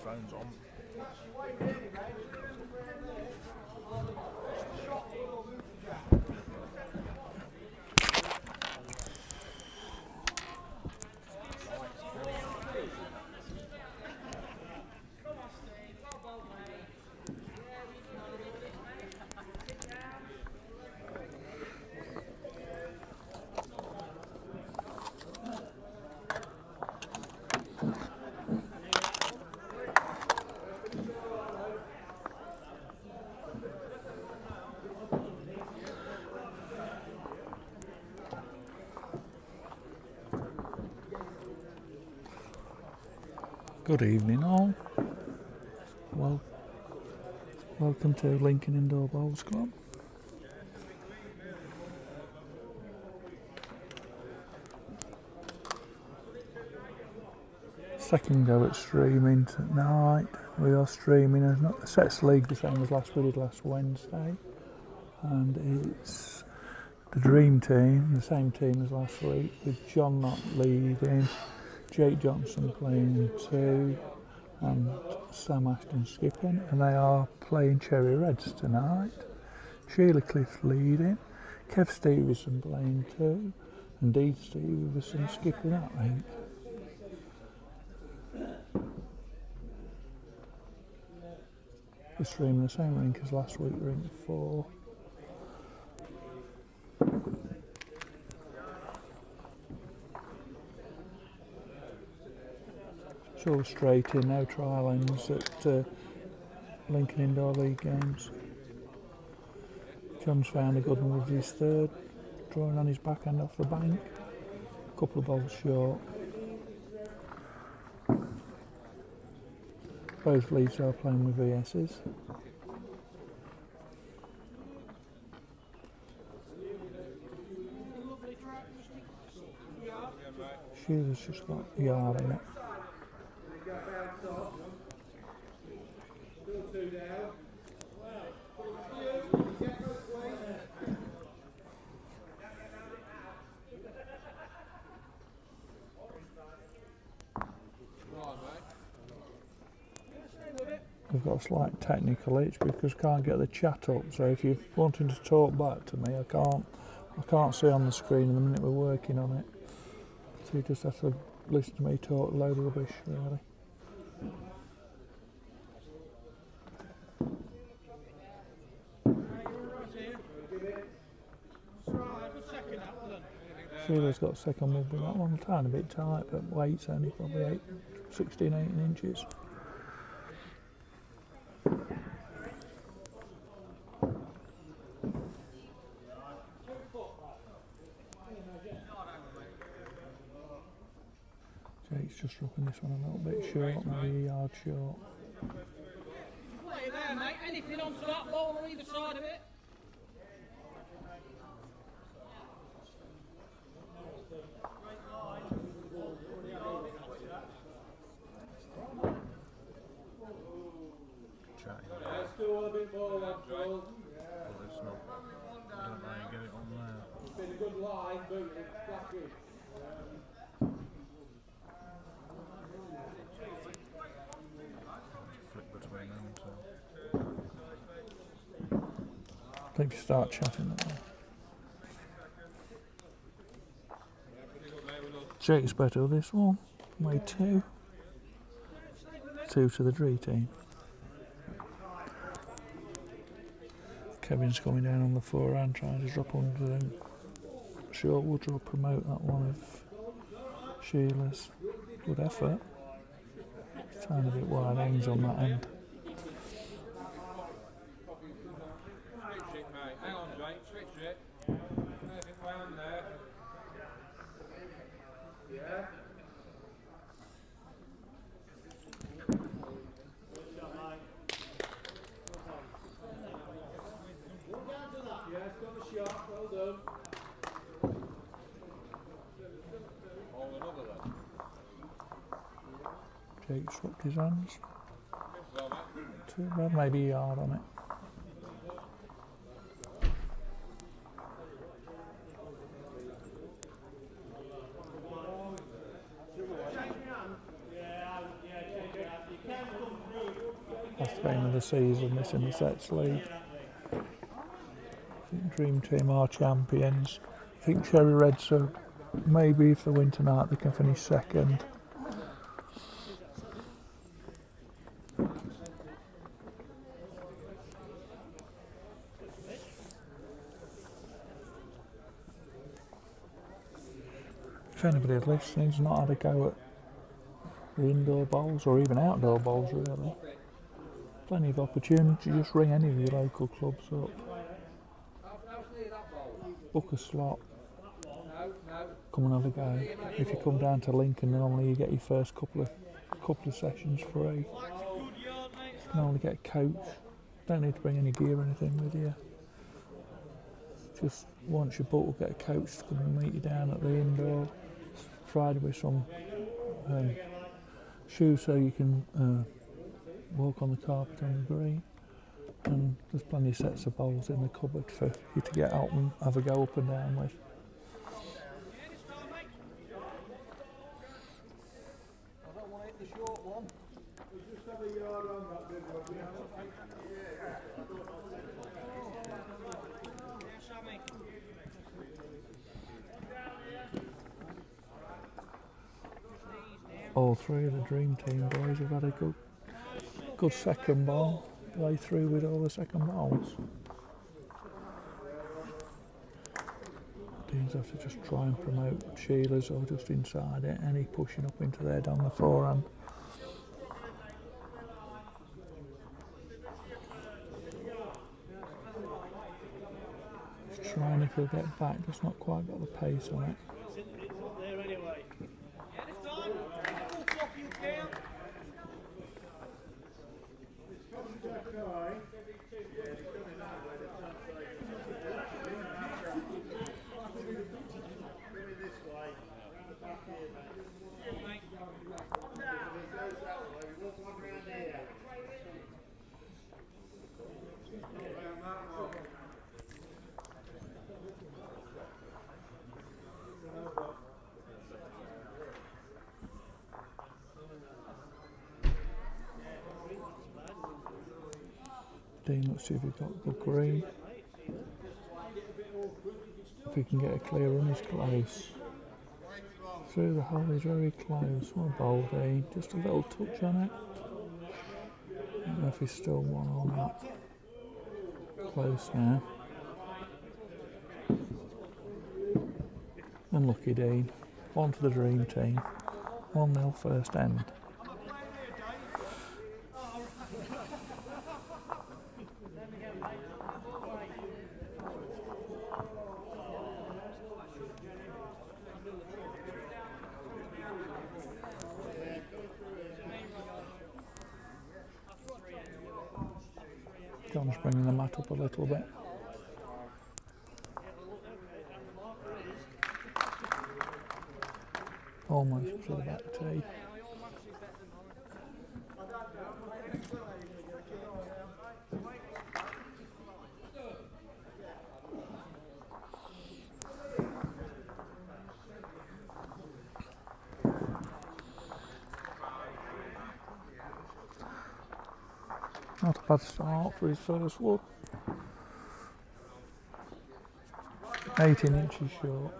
headphones on. Good evening all. Welcome to Lincoln Indoor Bowls Club. Second go at streaming tonight. We are streaming as not the sets league the same as we did last Wednesday, and it's the Dream Team, the same team as last week, with John Knott leading, Jake Johnson playing 2 and Sam Ashton skipping, and they are playing Cherry Reds tonight. Sheila Cliff leading, Kev Stevenson playing 2 and Dean Stevenson skipping that rink. We're streaming the same rink as last week, rink 4. It's all straight in, no trial ends at Lincoln Indoor League games. John's found a good one with his 3rd, drawing on his backhand off the bank. A couple of balls short. Both leads are playing with VS's. Sheila's just got a yard in it. We've got a slight technical itch because I can't get the chat up, so if you're wanting to talk back to me, I can't see on the screen in the minute we're working on it. So you just have to listen to me talk a load of rubbish, really. Sheila's got second move with that one, a tiny bit tight, but weight's only probably 16, 18 inches. Jake's just dropping this one a little bit short, maybe a yard short. Play there, mate. Anything onto that ball on either side of it. Let's do a bit more, Joel. Well, it's not. I don't know how you get it on there. It's been a good line, but it's flappy. Flip between them. So. I think you start chatting that way. Jake's better with this one. Way 2. 2 to the Dream Team. Kevin's coming down on the forehand, trying to drop under them. Short Woodrow promote that one of Sheila's. Good effort. Tiny bit wide ends on that end. Hang on, Jake, switch it. Anything round there. Yeah. Yes, got the shot, well done. Hold another then. Jake swapped his hands. Too bad, maybe a yard on it. Yeah, you can come game of the season, this in the Sets League. I think Dream Team are champions. I think Cherry Reds are, maybe if they win tonight they can finish second. If anybody listening's not had a go at the indoor bowls or even outdoor bowls really, plenty of opportunity. Just ring any of your local clubs up, book a slot, come and have a go. If you come down to Lincoln, normally you get your first couple of sessions free. You can only get a coach, don't need to bring any gear or anything with you. Just once you're booked, we'll get a coach to come and meet you down at the indoor. Friday with some shoes so you can walk on the carpet on the green, and there's plenty of sets of bowls in the cupboard for you to get out and have a go up and down with. I don't want to hit the short one. All three of the Dream Team boys have had a good second ball. Play through with all the second balls. Teams have to just try and promote Sheila's or just inside it, any pushing up into there down the forehand. Just trying if he'll get back, just not quite got the pace on it. Dean, let's see if we've got the green. If we can get a clear run, he's close. Through the hole, he's very close. What a bowl, Dean. Just a little touch on it. I don't know if he's still one or not. Close now. Unlucky, Dean. On to the Dream Team. 1-0 first end. John's bringing the mat up a little bit. Almost to the back tee. Not a bad start for his first wood. 18 inches short.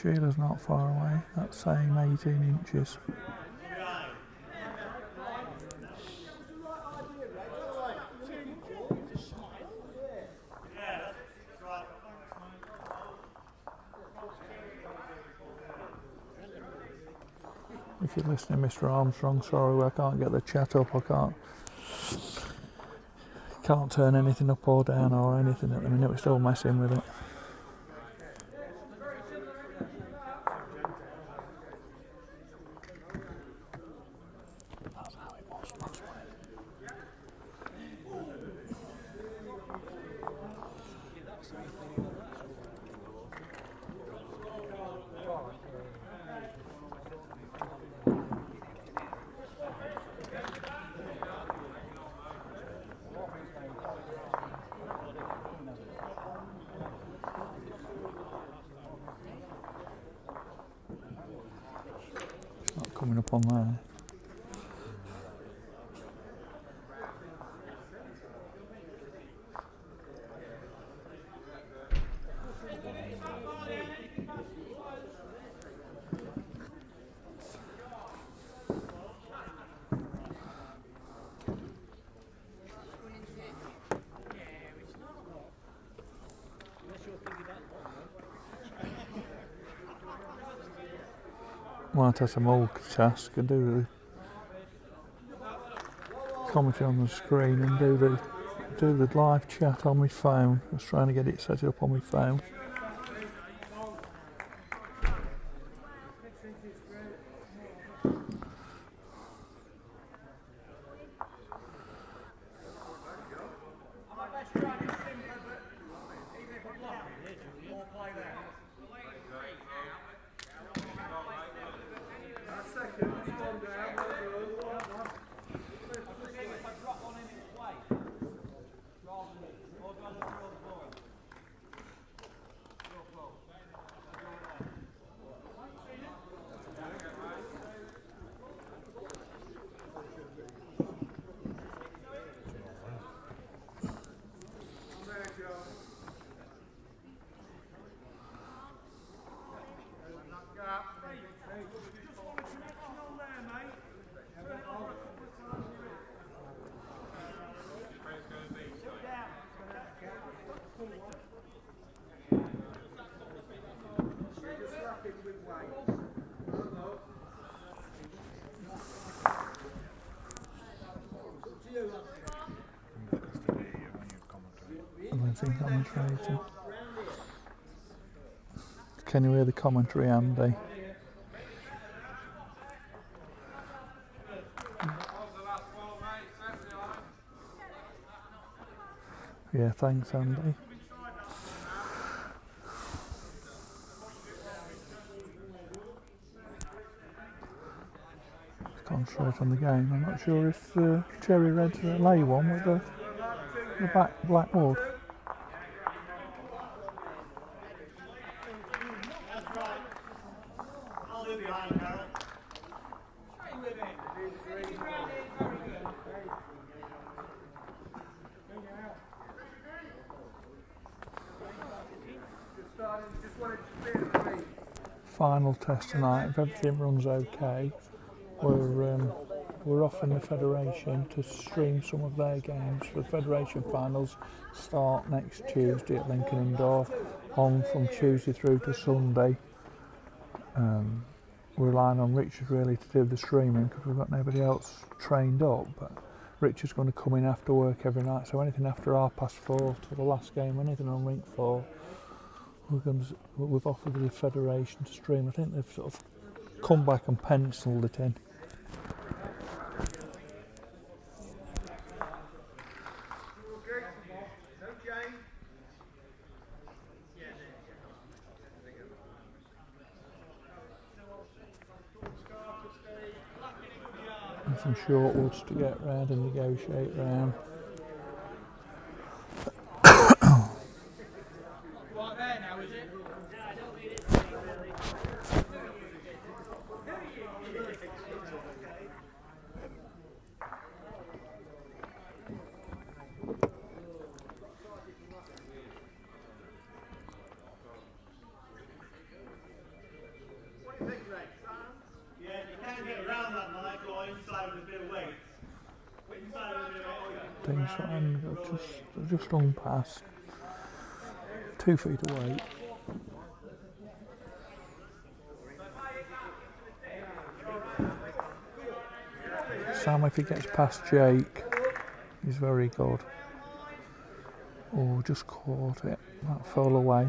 Sheila's not far away, that same 18 inches. If you're listening, Mr. Armstrong, sorry I can't get the chat up. I can't turn anything up or down or anything at the minute. We're still messing with it. That's how it was last week. coming up on there. Might have some multitask and do the commentary on the screen and do the live chat on my phone. I was trying to get it set up on my phone. Commentating. Can you hear the commentary, Andy? Yeah, thanks, Andy. Concentrate on the game. I'm not sure if Cherry Red's lay one with the black wood. Final test tonight. If everything runs okay, we're off in the Federation to stream some of their games. For the Federation finals start next Tuesday at Lincoln Indoor, on from Tuesday through to Sunday. We're relying on Richard really to do the streaming because we've got nobody else trained up, but Richard's going to come in after work every night, so anything after 4:30 to the last game, anything on Rink 4, we've offered the Federation to stream. I think they've sort of come back and penciled it in. And some short woods to get round and negotiate round. Right there now, is it? What do you think, Ray? Yeah, you can get around that, Mike, or inside with a bit of weight. Inside with a bit of weight. Things just hung past. 2 feet away. Sam, if he gets past Jake, he's very good. Oh, just caught it. That fell away.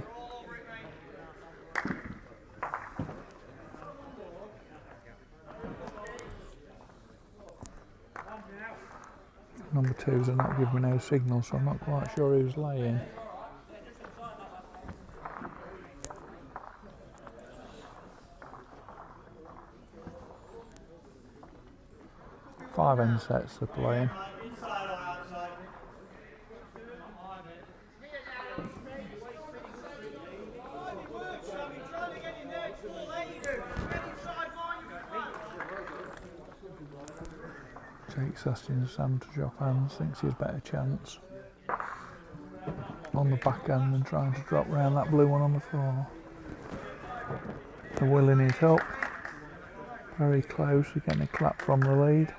Number 2's are not giving me no signal, so I'm not quite sure who's laying. Five end sets they're playing. Jake's asking Sam to drop hands, thinks he has better chance on the backhand than trying to drop round that blue one on the floor. They're willing it up. Very close, we're getting a clap from the lead.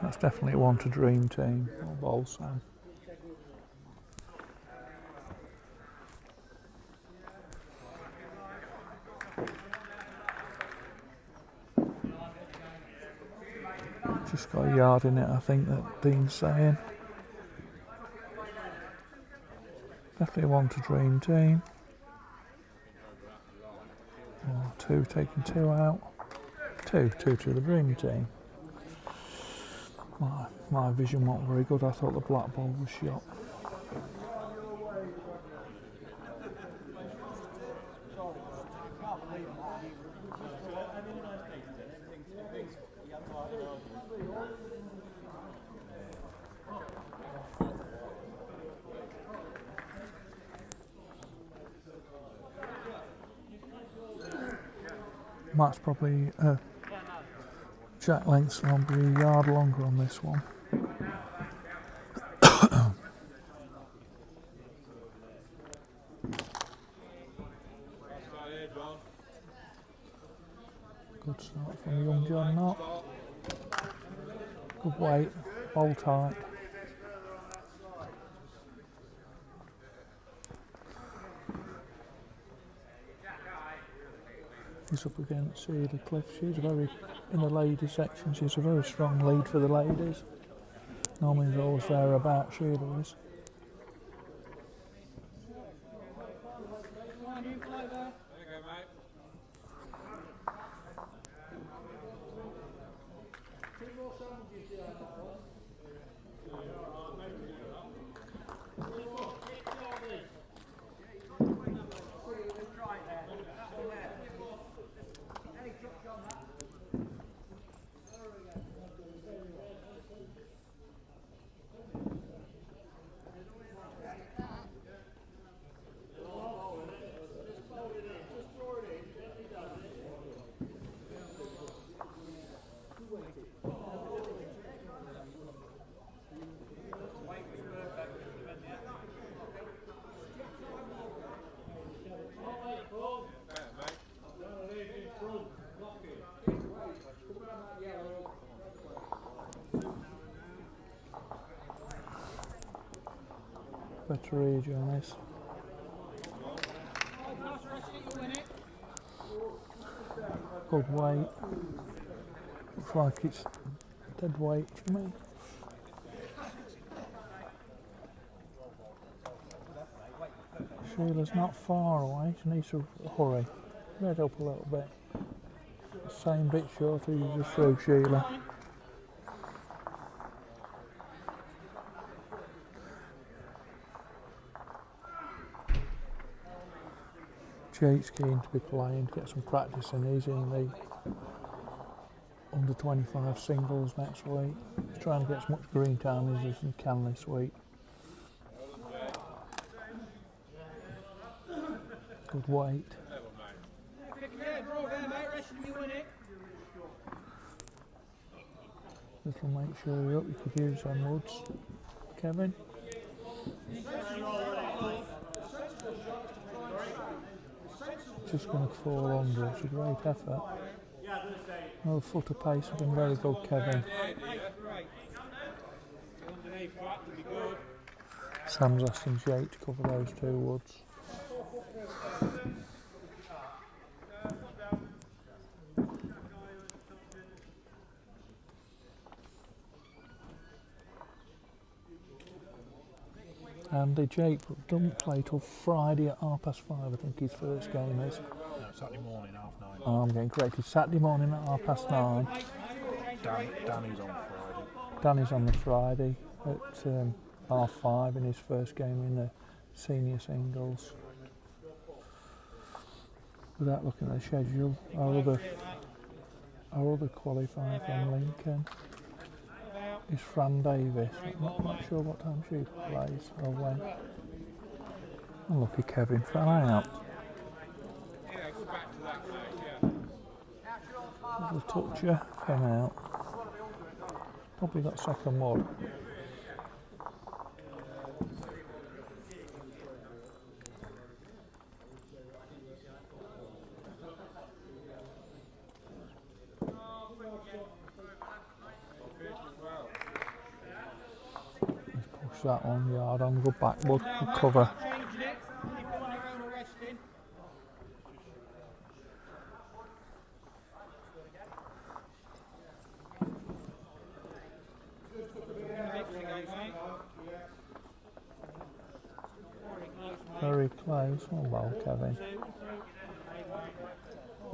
That's definitely one to dream team, or bowl Sam. Just got a yard in it, I think that Dean's saying. Definitely one to dream team. Oh, two, taking two out. Two to the dream team. My vision wasn't very good. I thought the black ball was shot. Matt's probably jack length's probably a yard longer on this one. Good start from young John Knott. Good weight, bowl tight. He's up against Sheila Cliff. She's in the ladies section, she's a very strong lead for the ladies. Normally he's always there about, Sheila is. Better age on this. Good weight. Looks like it's dead weight for me. Sheila's not far away, she needs to hurry. Red up a little bit. Same bit shorter you just threw, Sheila. Jake's keen to be playing, to get some practice in. He's in the under 25 singles next week. He's trying to get as much green time as he can this week. Good weight. This'll make sure you're up, you could use them woods. Kevin? Just going to fall under, it's a great effort. Another foot of pace, been very good, Kevin. Sam's asking Jake to cover those two woods. And Jake doesn't play till Friday at 5:30, I think his first game is. No, Saturday morning, 9:30. Oh, I'm getting corrected. Saturday morning at 9:30. Danny's on Friday. Danny's on the Friday at 5:30 in his first game in the senior singles. Without looking at the schedule, our other qualifier from Lincoln is Fran Davis. I'm not sure what time she plays or when. And lucky Kevin, Fran out. Yeah, go back to that, mate, yeah. Little toucher, came out. Probably got second mud. Push that one yard on, good back mud, good cover. Changing it. If you're on your own or resting. Very close. Oh well, Kevin.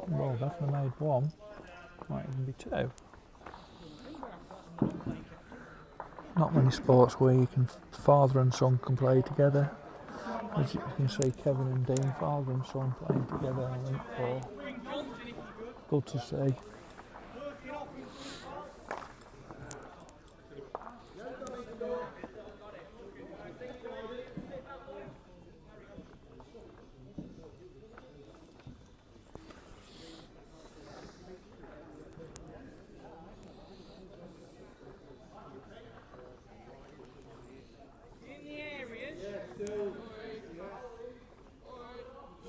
Well, definitely made one. Might even be two. Not many sports where you can father and son can play together. As you can see, Kevin and Dean, father and son playing together. I think good to see.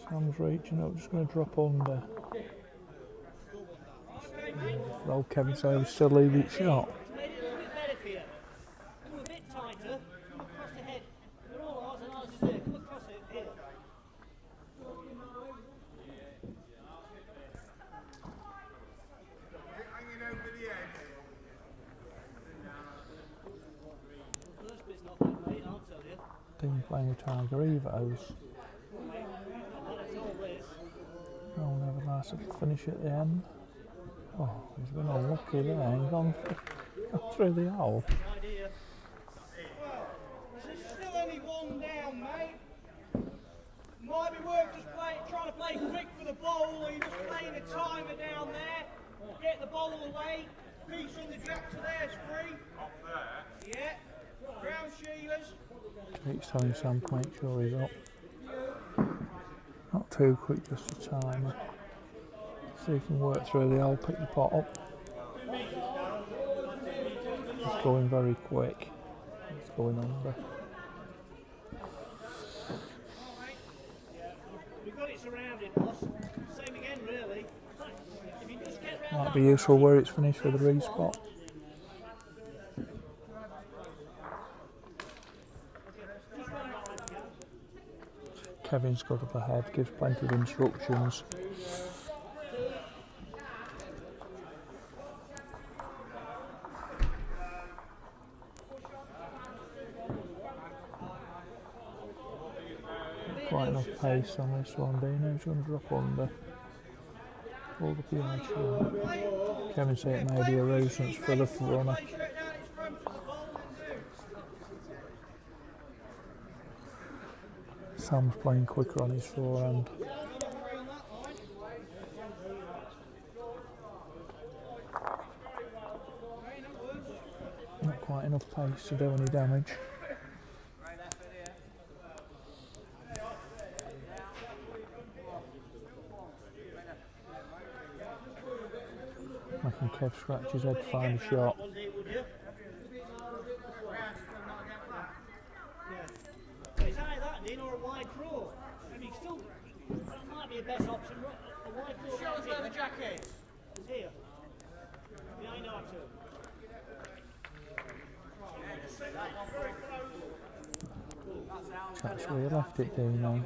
Sam's reaching up, just going to drop under. Well, Kevin said he would still leave it shot. Made it a little bit better for you. Come a bit tighter. Come across the head. They're all ours and ours is there. Come across it here. Hanging over the edge. First bit's not that great, I'll tell you. Dean playing with Tiger Evos. That's all this. Oh, never nice to finish at the end. Oh, he's been unlucky there. He's gone through the hole. Idea. Well, there's still only one down, mate. Might be worth just trying to play quick for the bowl, or you're just playing a timer down there. Get the bowl away. Piece on the jack to there's free. Up there. Yeah. Ground Sheilas. Keeps telling Sam to make sure he's up. Not too quick, just a timer. See if he can work through the hole, pick the pot up. It's going very quick. It's going under. We've got it surrounded, boss. Same again, really. If you just get round Might be useful where it's finished for the respot. Kevin's got up ahead, gives plenty of instructions. Quite enough pace on this one, Dino. He's going to drop under. All the PI short. Kevin said it may be a nuisance for the runner. Sam's playing quicker on his forehand. Not quite enough pace to do any damage. Making Kev scratch his head to find a shot. It's either that, Dean, or a wide draw. I mean, still, that might be a best option. A wide draw. Show us where the jack is. It's here. Behind our two. That's where you left it, Dino.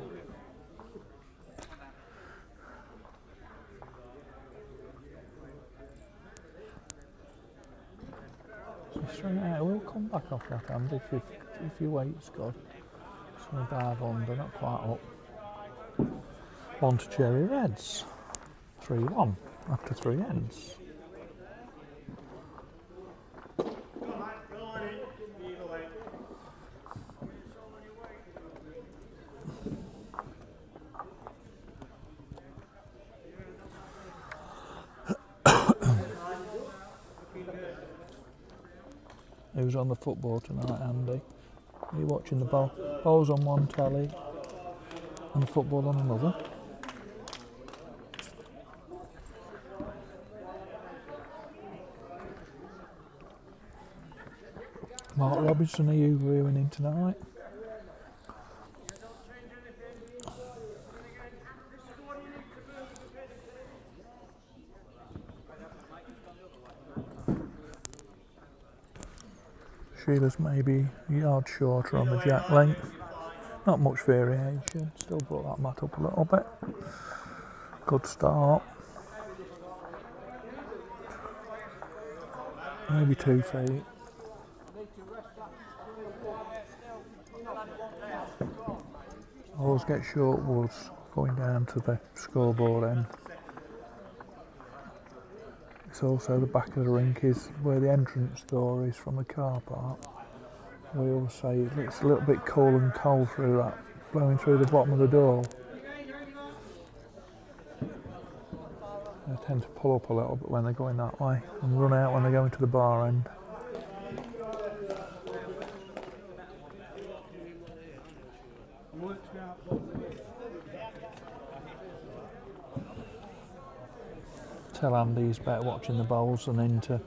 Straight out, we'll come back off that hand if your weight's good. Just going to dive under, not quite up. On to Cherry Reds. 3-1 after 3 ends. Who's on the football tonight, Andy? Are you watching the ball? Bowls on one telly and the football on another. Mark Robinson, are you viewing in tonight? Sheila's maybe a yard shorter on the jack length. Not much variation, still brought that mat up a little bit. Good start. Maybe 2 feet. Always get short woods going down to the scoreboard end. It's also the back of the rink is where the entrance door is from the car park. We always say it's a little bit cool and cold through that, blowing through the bottom of the door. They tend to pull up a little bit when they're going that way and run out when they go into the bar end. Tell Andy he's better watching the bowls than into.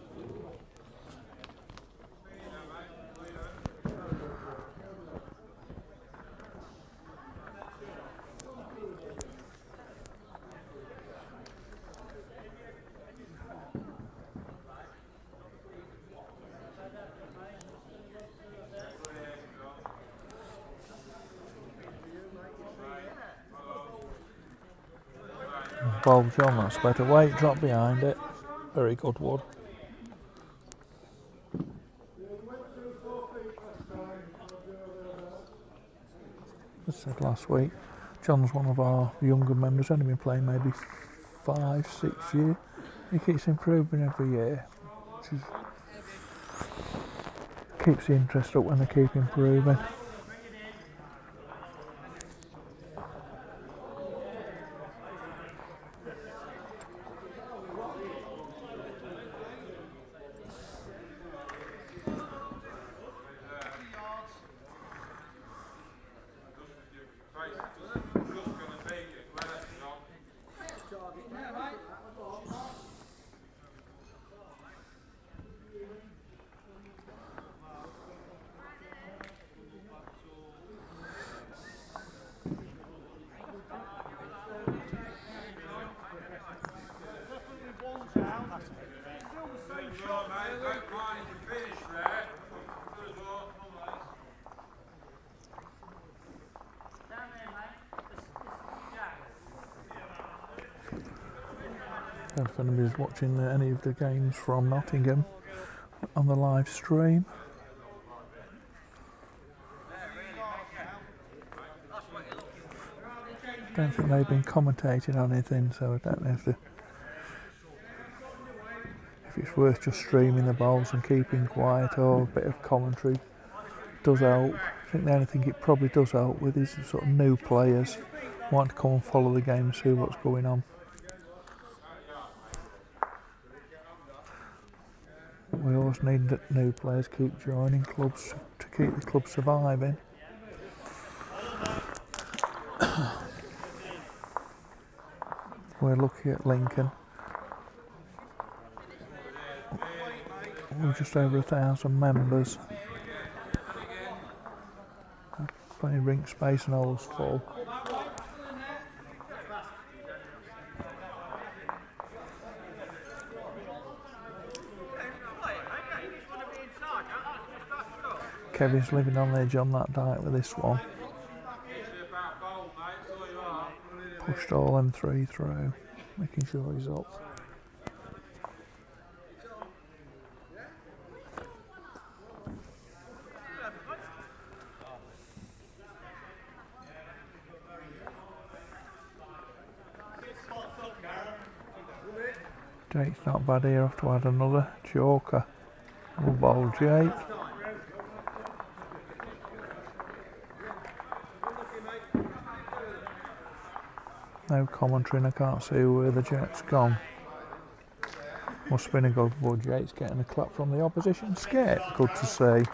Bowl John, that's better weight, drop behind it. Very good wood. As I said last week, John's one of our younger members, only been playing maybe 5, 6 years. He keeps improving every year, which is, keeps the interest up when they keep improving. I don't know if anybody's watching any of the games from Nottingham on the live stream. I don't think they've been commentating on anything, so I don't know if it's worth just streaming the bowls and keeping quiet, or a bit of commentary does help. I think the only thing it probably does help with is the sort of new players want to come and follow the game and see what's going on. We always need that new players keep joining clubs to keep the club surviving. We're lucky at Lincoln. We're just over 1,000 members. Plenty of rink space and all's full. Kevin's living on the edge on that diet with this one. Pushed all them 3 through, making sure he's up. Jake's not bad here, have to add another joker. We'll bowl Jake. No commentary and I can't see where the Jack's gone. Must have been a good ball. Jake's getting a clap from the opposition skip. Good to see.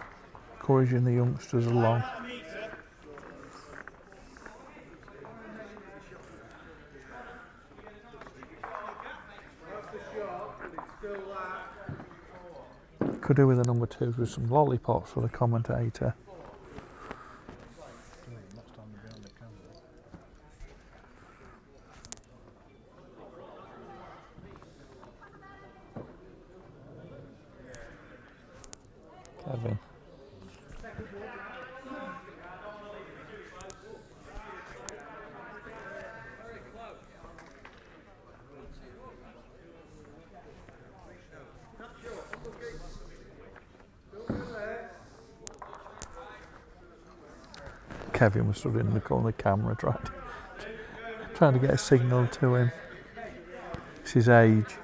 Encouraging the youngsters along. Could do with the number 2s with some lollipops for the commentator. Not standing behind the camera. Kevin. Kevin was stood in the corner of the camera trying to get a signal to him. It's his age.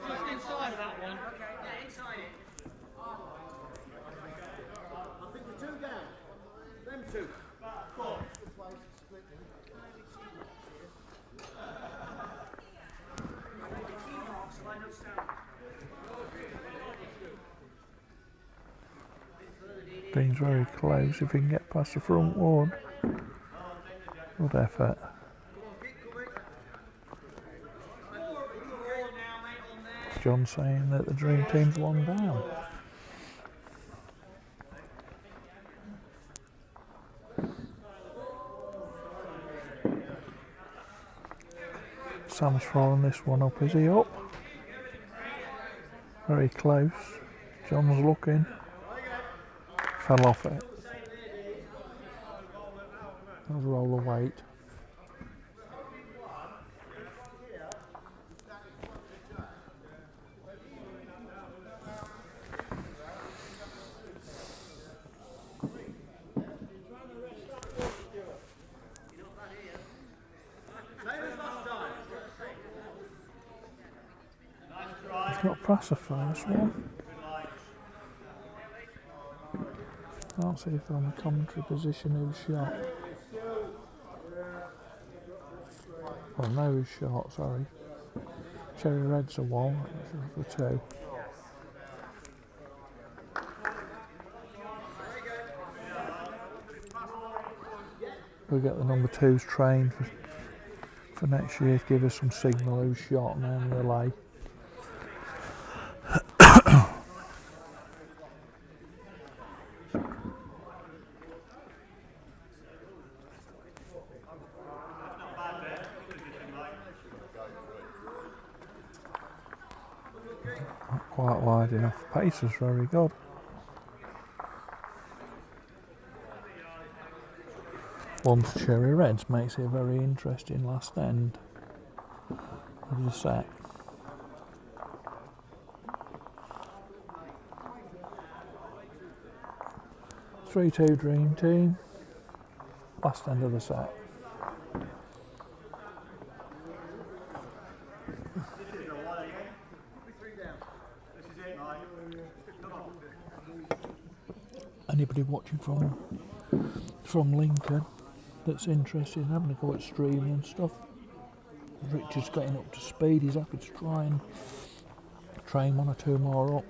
Just inside of that one. Yeah, inside it. I think the 2 down. Them 2. Four. Dean's very close. If he can get past the front one. Good effort. John saying that the dream team's 1 down. Sam's throwing this one up. Is he up? Very close. John's looking. Fell off it. That was a roll of weight. He's got past the first one. Can't see if on the commentary position who shot. Oh no, who shot, sorry. Cherry Red's a 1, that's for 2. We'll get the number 2s trained for next year to give us some signal who's shot and then relay. Not quite wide enough. Pace is very good. One's Cherry Reds makes it a very interesting last end of the set. Three-two Dream Team. Last end of the set. Anybody watching from Lincoln that's interested in having a go at streaming and stuff, Richard's getting up to speed. He's happy to try and train 1 or 2 more up.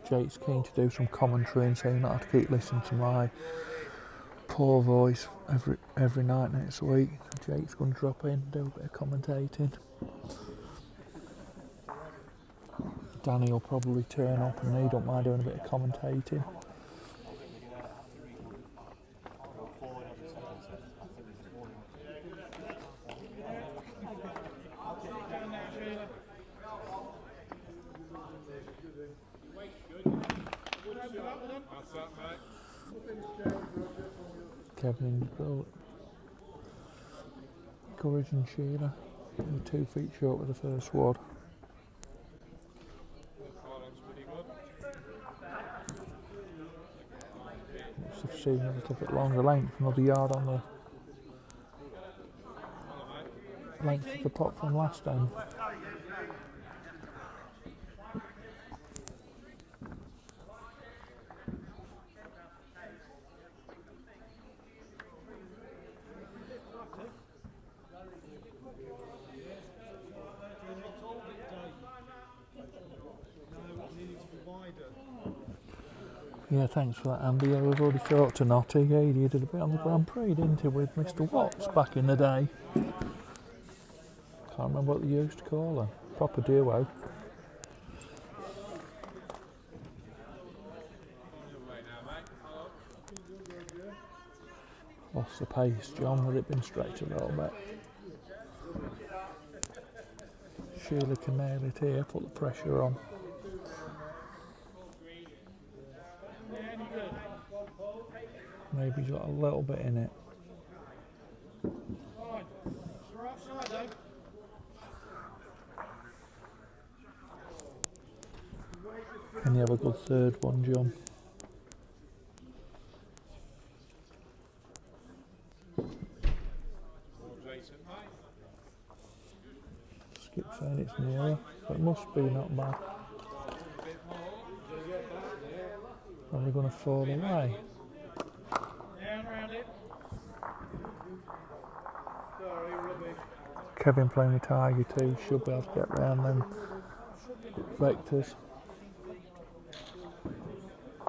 Jake's keen to do some commentary and so you not have to keep listening to my poor voice every night next week. So Jake's going to drop in, do a bit of commentating. Danny will probably turn up and he don't mind doing a bit of commentating. Kevin Bill, Courage and Sheila, 2 feet short with the first wad. Let's see a little bit longer length, another yard on the length of the pot from last end. Yeah, thanks for that, Andy. Yeah, we've already talked to Notty. Yeah, he did a bit on the Grand Prix, didn't he, with Mr. Watts back in the day. Can't remember what they used to call her. Proper duo. Lost the pace, John, with it been stretched a little bit. Sheila can nail it here, put the pressure on. Maybe got a little bit in it. Can you have a good third one, John? Skip saying it's nearer, but it must be not bad. Are we going to fall away? Kevin playing with Tiger too, should be able to get round them vectors.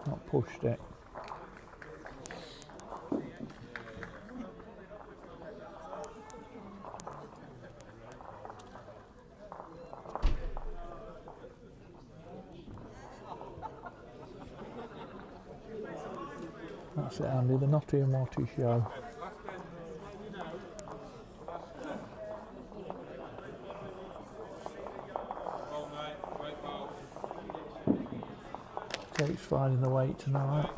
Not pushed it. That's it, Andy, the Notty and Watty show. Jake's finding the weight tonight.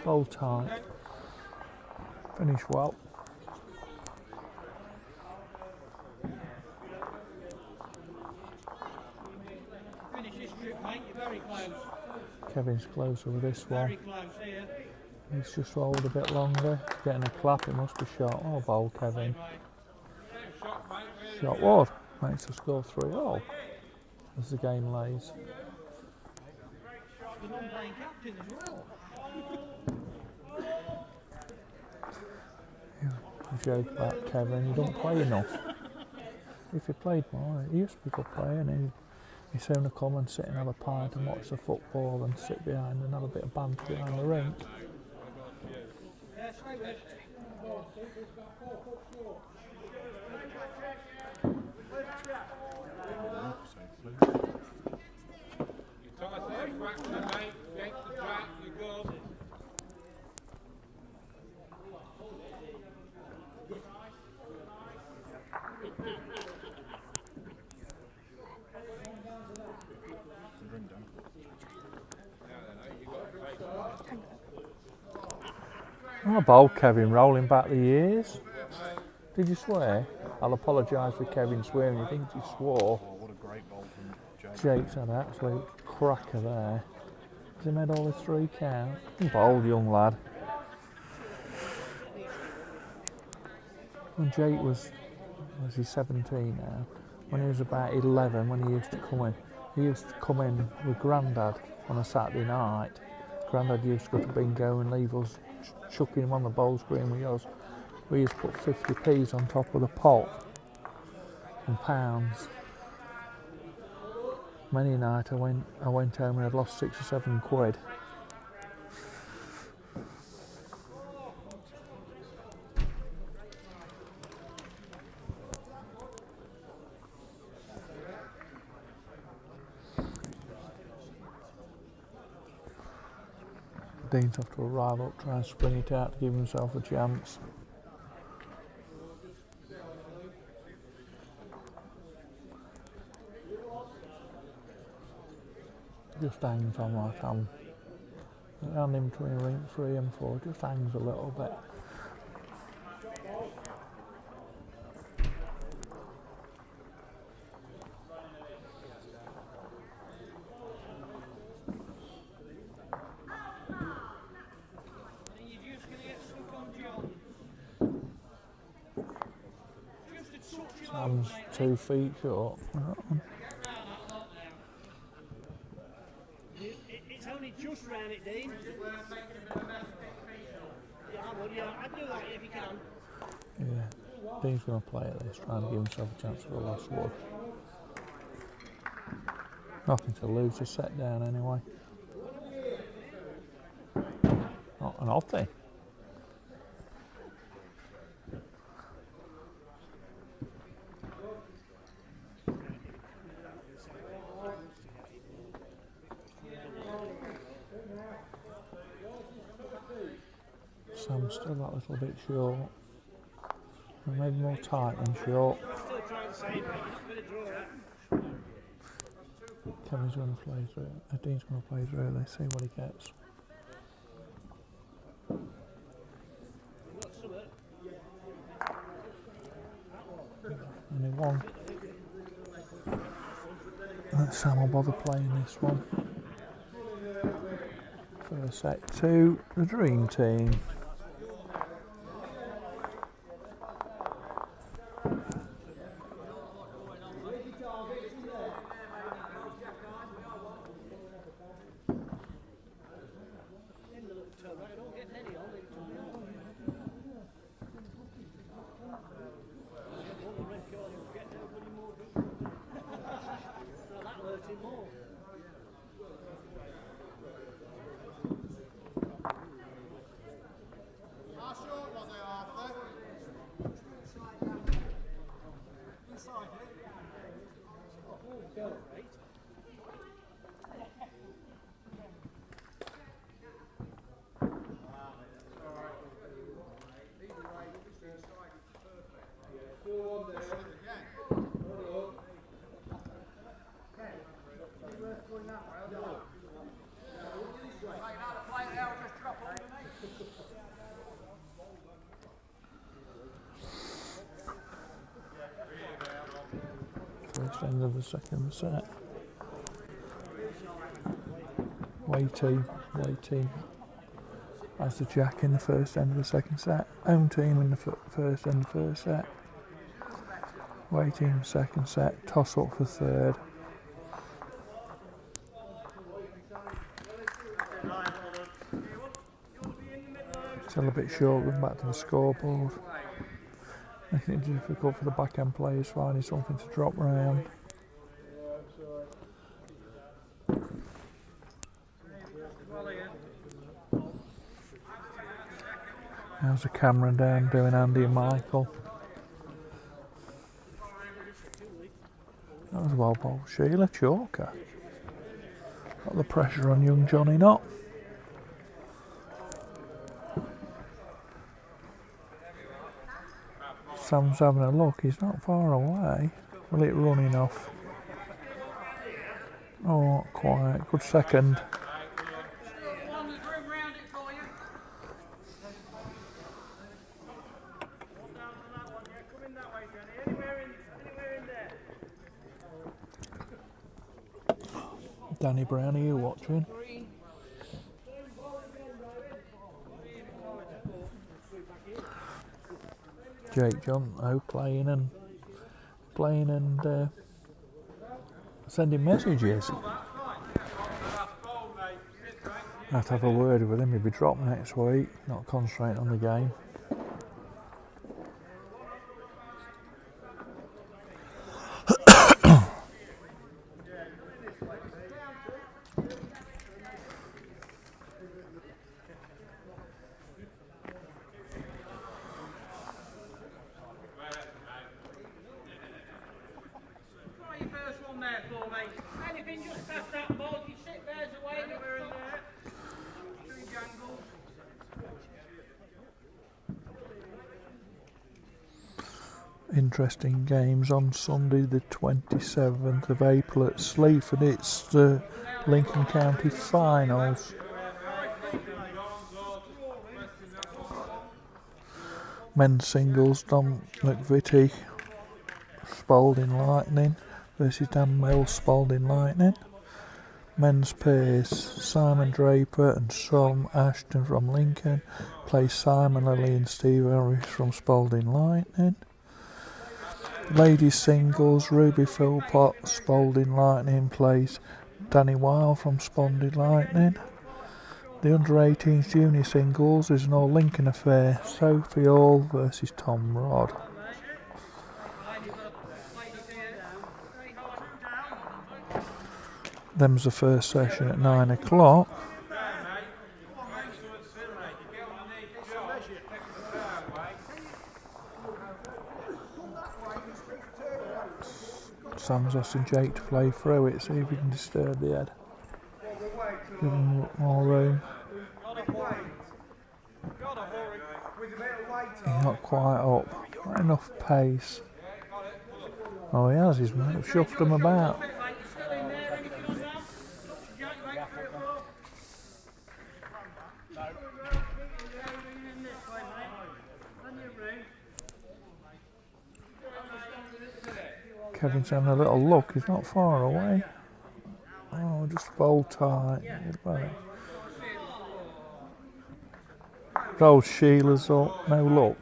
Hold tight. Finish well. Finish this trip, mate. You're very close. Kevin's closer with this one. Very close here. He's just rolled a bit longer. Getting a clap, it must be shot. Oh, bowl, Kevin. Shot what? Makes the score 3-all as the game lays. The non-playing captain as well. Joke about Kevin, he don't play enough. If he played more, he used to be a good player, and he'd sooner come and sit and have a pint and watch the football and sit behind and have a bit of banter behind the rink. Oh, bold Kevin, rolling back the years. Did you swear? I'll apologise for Kevin swearing. You think he swore? Oh, what a great bowl from Jake. Jake's had an absolute cracker there. Has he made all his 3 count? Bold young lad. When Jake was he 17 now? When he was about 11, when he used to come in with Grandad on a Saturday night. Grandad used to go to bingo and leave us chucking him on the bowl screen with us. We used to put 50p's on top of the pot and pounds. Many a night I went home and I'd lost 6 or 7 quid. Dean's have to arrive up, try and spring it out to give himself a chance. Just hangs on like I'm in between ring 3 and 4, just hangs a little bit. Sam's 2 feet short. It's only just round it, Dean. Yeah, I would, yeah. I'd do that if you can. Yeah, Dean's going to play at this, trying to give himself a chance for the last wood. Nothing to lose, just set down anyway. Nothing. Sam's still that little bit short. Maybe more tight than short. Still trying to save it. Bit of draw. Kevin's going to play through it. Dean's going to play through it. Let's see what he gets. Only one. Sam will bother playing this one. First set to the Dream Team. First end of the second set. Waiting as the jack in the first end of the second set. Home team in the first end of the first set. Waiting second set. Toss up for third. Still a bit short, going back to the scoreboard. Making it difficult for the backhand players finding something to drop around. How's the camera down doing Andy and Michael? That was well bowled. Sheila Chalker. Got the pressure on young Johnny Knott. Sam's having a look, he's not far away. Will it run enough? Oh, not quite. Good second. Danny Brown, are you watching? Jake John, playing and sending messages. I have to have a word with him. He'll be dropped next week, not concentrating on the game. Interesting games on Sunday the 27th of April at Sleaford. It's the Lincoln County Finals. Men's singles, Dom McVitie, Spalding Lightning versus Dan Mills, Spalding Lightning. Men's pairs, Simon Draper and Tom Ashton from Lincoln play Simon Lilly and Steve Harris from Spalding Lightning. Ladies singles, Ruby Philpott, Spalding Lightning plays Danny Weil from Spalding Lightning. The under-18s junior singles is an all Lincoln affair, Sophie Hall versus Tom Rod. Them's the first session at 9 o'clock. Sam's asking Jake to play through it, see if he can disturb the head. Give him more room. He's not quite up. Not enough pace. Oh, he has. He's shuffled him about. Kevin's having a little look. He's not far away. Oh, just bowl tight. Right. Old Sheila's up. No luck.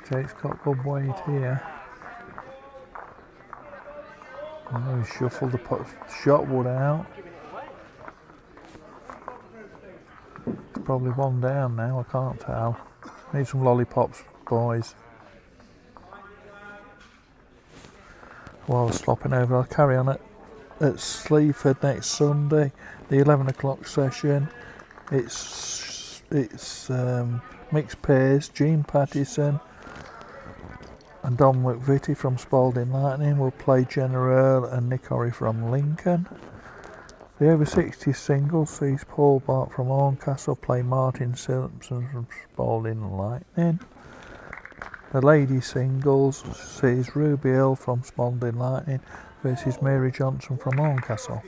Jake's got good weight here. Oh, he shuffled the shot wood out. It's probably one down now, I can't tell. Need some lollipops, boys. While I was slopping over, I'll carry on at Sleaford next Sunday, the 11 o'clock session. It's mixed pairs, Gene Pattison and Don McVitie from Spalding Lightning will play Jenna Earl and Nick Horry from Lincoln. The over 60 singles sees Paul Bart from Horncastle play Martin Simpson from Spalding Lightning. The lady singles sees Ruby Earl from Spalding Lightning versus Mary Johnson from Horncastle.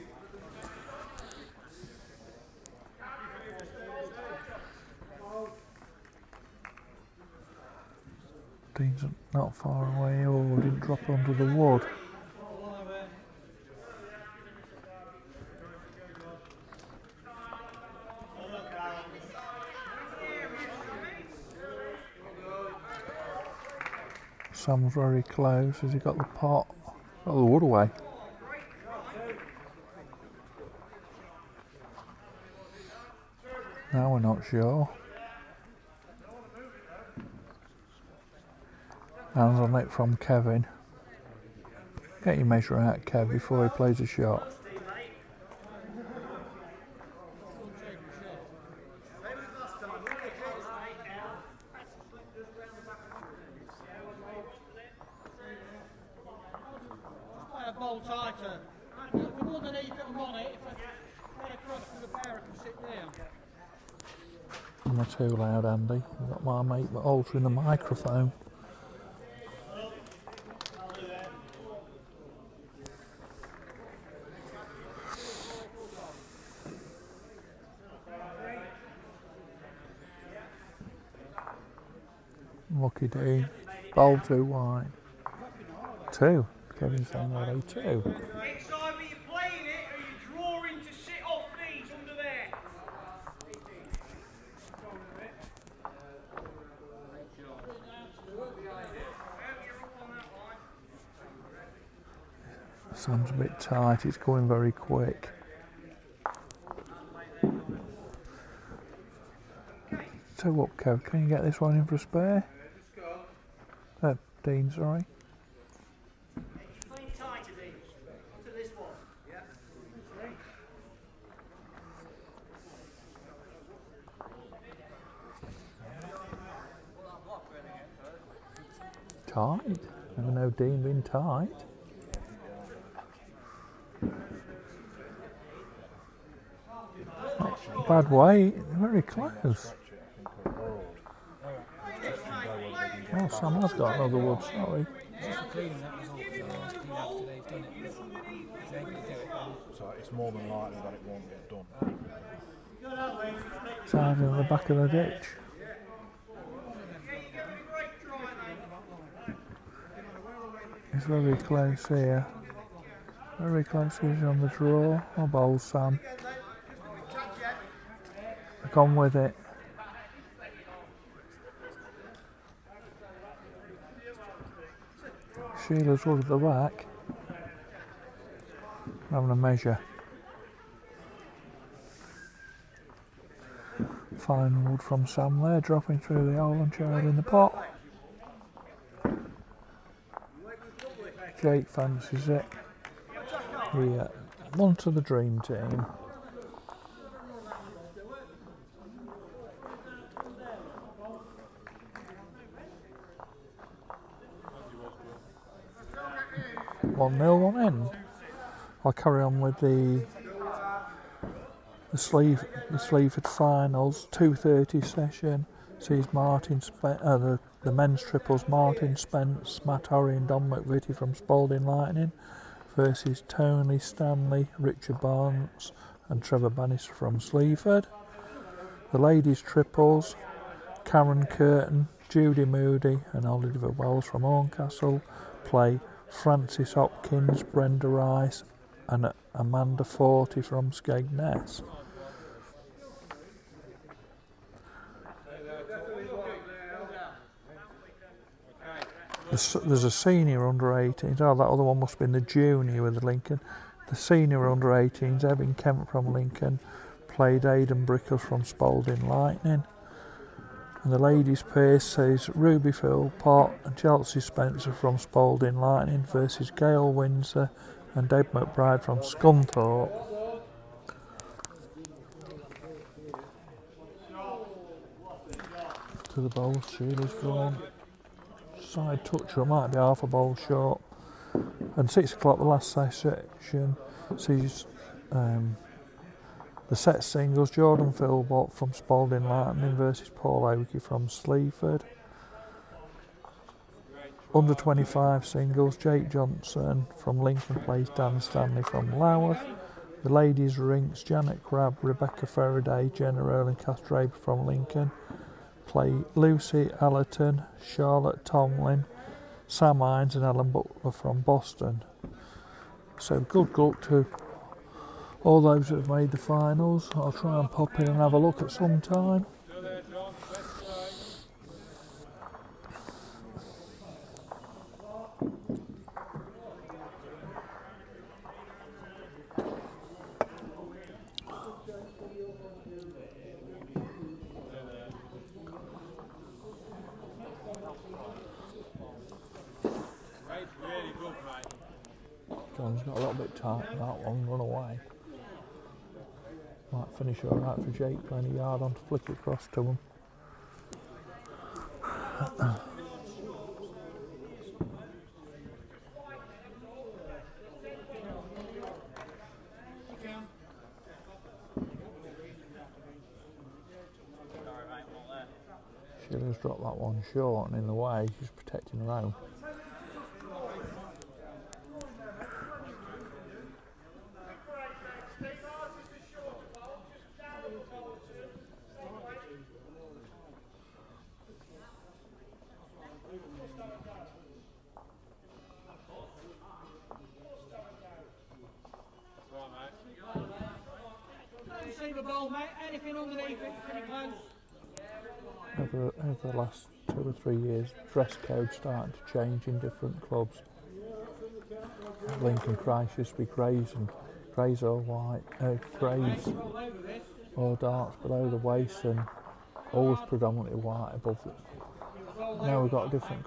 Dean's not far away. Oh, didn't drop onto the wood. Sam's very close. Has he got the pot? Got the wood away. Now we're not sure. Hands on it from Kevin. Get your measure out, Kev, before he plays a shot. Bowl tighter. The more than you put them on it, if I get across to the bear, I can sit down. I'm not too loud, Andy. I've got my mate altering the microphone. Lucky Dean. Bowl 2 wide. 2. Kevin's saying that 2. It's either you're playing it or you're drawing to sit off these under there. Sam's a bit tight, it's going very quick. So what, Kev, can you get this one in for a spare? Dean, sorry. Tight. Never know Dean being tight. Not bad weight, very close. Oh, Sam has got another wood, sorry. So it's more than likely that it won't get done. It's hard in the back of the ditch. It's very close here. Very close here on the draw. Oh, bowl, Sam. Gone with it. Sheila's wood at the back. Having a measure. fine wood from Sam there, dropping through the hole and child in the pot. Jake fancies it. Yeah, on to the dream team. One nil, one end. I'll carry on with the Sleaford finals. 2:30 session sees the men's triples Martin Spence, Matt Horry and Don McVitie from Spalding Lightning versus Tony Stanley, Richard Barnes and Trevor Bannister from Sleaford. The ladies triples Karen Curtin, Judy Moody and Oliver Wells from Horncastle play Frances Hopkins, Brenda Rice and Amanda Forty from Skegness. There's a senior under 18s. Oh, that other one must have been the junior with the Lincoln. The senior under 18s, Evan Kemp from Lincoln, played Aidan Brickles from Spalding Lightning. And the ladies' pace says Ruby Philpott and Chelsea Spencer from Spalding Lightning versus Gail Windsor and Deb McBride from Scunthorpe. To the bowl, Sheila's drawn. Side toucher, might be half a bowl short. And 6 o'clock, the last section, sees the set singles Jordan Philbott from Spalding Lightning versus Paul Oakey from Sleaford. Under 25 singles, Jake Johnson from Lincoln plays Dan Stanley from Louth. The ladies rinks, Janet Crabb, Rebecca Faraday, Jenna Earl and Cass Draper from Lincoln play Lucy Allerton, Charlotte Tomlin, Sam Hines and Ellen Butler from Boston. So good luck to all those that have made the finals. I'll try and pop in and have a look at some time. John's got a little bit tight on that one, run away. Might finish alright for Jake, playing a yard on to flick it across to him. Sheila's dropped that one short and in the way, she's protecting her own. Receive a bowl, mate. Anything underneath it, pretty close. Over the last 2 or 3 years, dress code's starting to change in different clubs. Lincoln Christ used to be greys or white, greys or darks below the waist and always predominantly white above it. Now we've got a different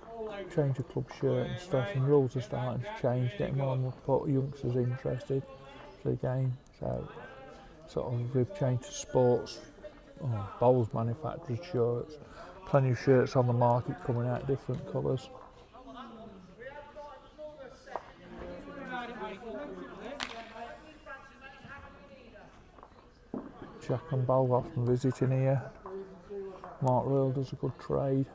change of club shirt and stuff, and rules are starting to change, getting more and more youngsters interested in the game. So sort of we've changed to sports, Bowls manufactured shirts, plenty of shirts on the market coming out different colours. Jack and Bowl often visiting here. Mark Royal does a good trade.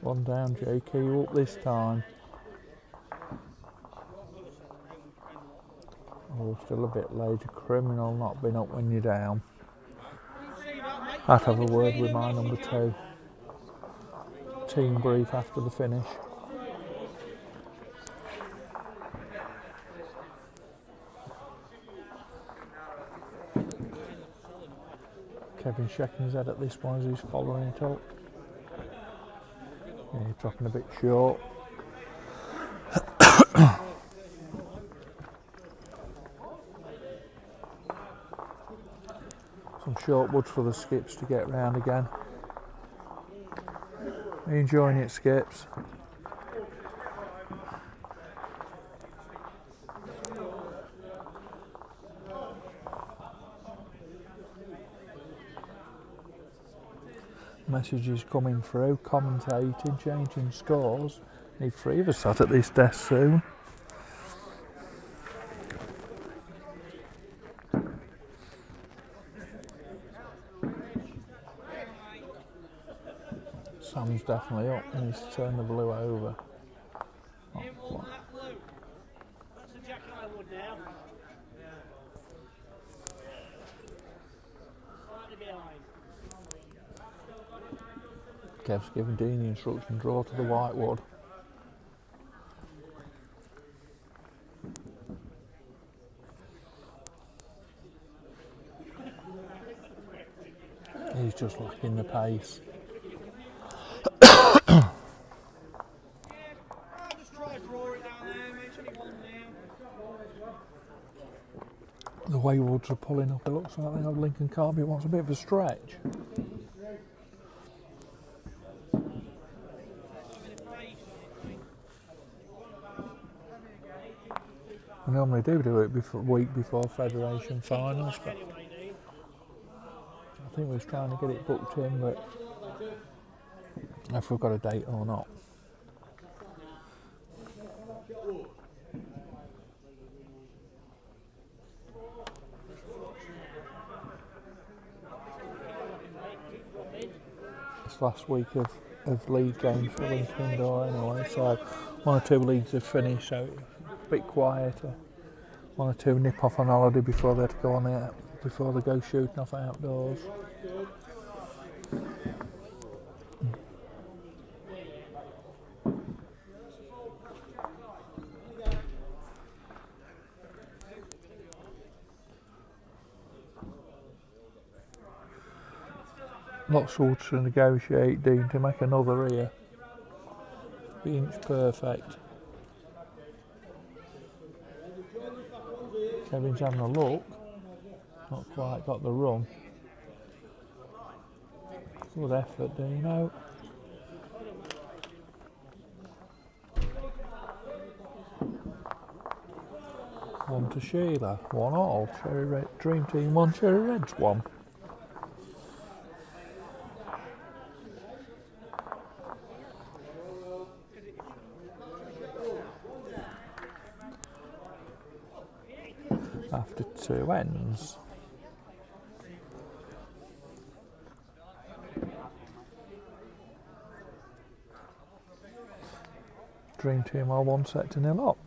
One down, JK, you up this time? Oh, still a bit late. A criminal not been up when you're down. I'd have a word with my number 2. team brief after the finish. Kevin shaking his head at this one as he's following it up. Yeah, he's dropping a bit short. Some short woods for the skips to get round again. Are you enjoying it, Skips? Messages coming through, commentating, changing scores. Need 3 of us sat at this desk soon. Sam's definitely up and he's turned the blue over. You want that blue? That's a jacket I would now. Slightly behind. Kev's giving Dean the instruction, draw to the whitewood. He's just lacking the pace. I'll just try to draw it down there, make sure you want down. The way woods are pulling up, it looks like they have Lincoln Carby wants a bit of a stretch. We normally do it before, week before Federation finals, but I think we was trying to get it booked in, but if we've got a date or not. It's last week of league games for Lincoln Indoor anyway, so 1 or 2 leagues have finished, so it's a bit quieter. 1 or 2 nip off on holiday before they have to go on the before they go shooting off outdoors. Lots of to negotiate, Dean, to make another here. Be inch perfect. Kevin's having a look. Not quite got the run. Good effort, Dino. One to Sheila. 1 all. Cherry Red. Dream Team 1, Cherry Reds 1. After 2 ends. Dream Team are 1 set to 0 up.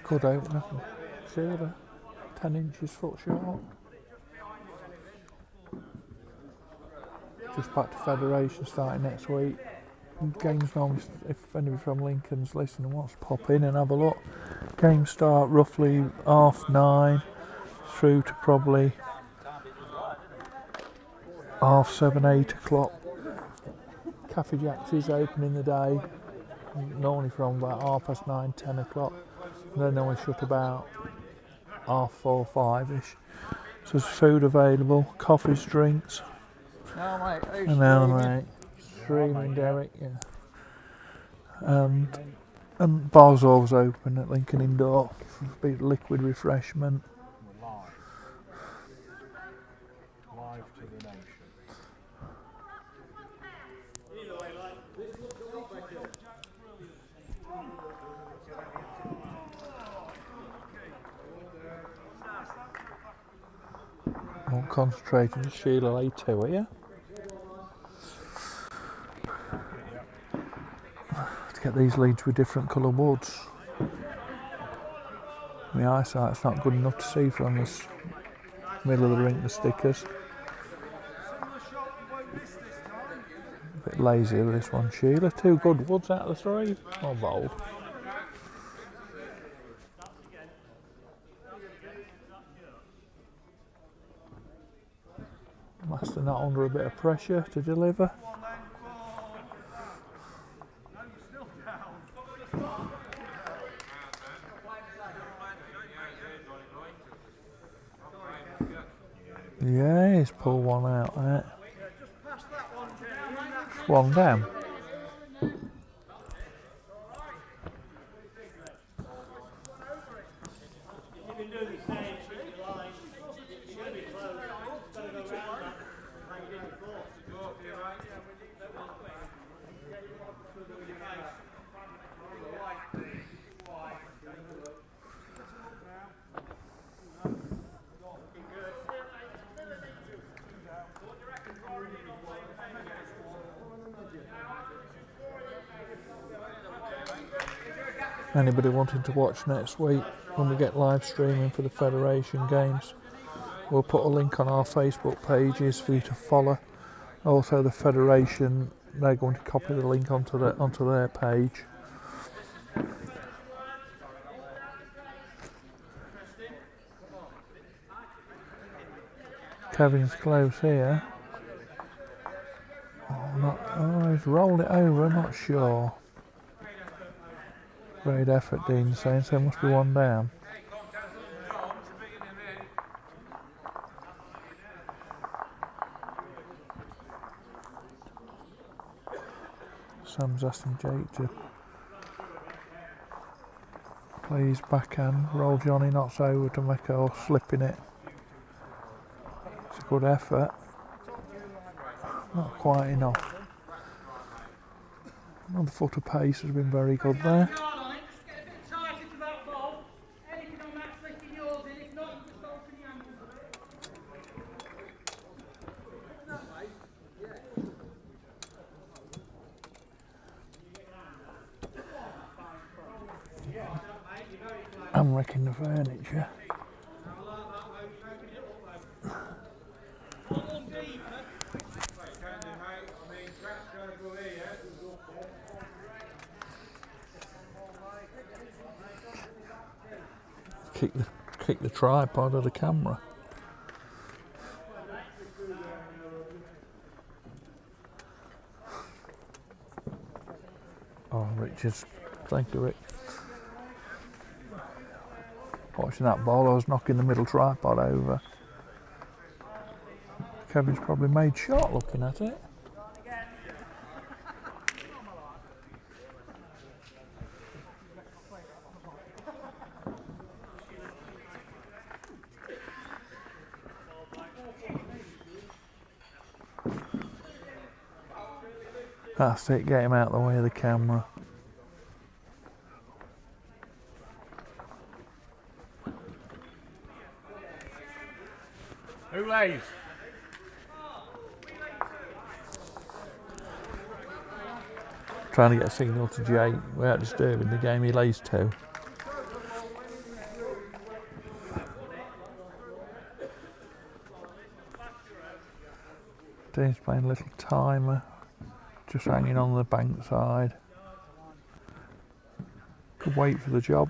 Good opener from Sheila, 10 inches foot short. Just back to Federation starting next week. Games normally, if anybody from Lincoln's listening wants to pop in and have a look, games start roughly 9:30 through to probably 7:30, 8 o'clock. Cafe Jack's is open in the day, normally from about 9:30, 10 o'clock. And then we shut about 4:30, 5ish. So there's food available, coffees, drinks. And now, mate, streaming, Derek, yeah. And bars always open at Lincoln Indoor for a bit of liquid refreshment. I'm concentrating on Sheila lay 2 here. To get these leads with different colour woods. My eyesight's not good enough to see from this middle of the rink, the stickers. A bit lazy with this one, Sheila. 2 good woods out of the 3. Or bold. Master not under a bit of pressure to deliver. Yeah, he's pulled one out there. One down. Anybody wanting to watch next week when we get live streaming for the Federation games, we'll put a link on our Facebook pages for you to follow. Also the Federation, they're going to copy the link onto their page. Kevin's close here. Oh, he's rolled it over, I'm not sure. Great effort, Dean's saying, so there must be one down. Sam's asking Jake to play his backhand. Roll Johnny knocks over to make or slipping it. It's a good effort. Not quite enough. Another foot of pace has been very good there. I'm wrecking the furniture. Kick the tripod of the camera. Oh, Richard's. Thank you, Rick. Watching that ball, I was knocking the middle tripod over. Kevin's probably made short looking at it. That's it, get him out of the way of the camera. Who lays? Trying to get a signal to Jake without disturbing the game, he lays 2. Dean's playing a little timer, just hanging on the bank side. Could wait for the job.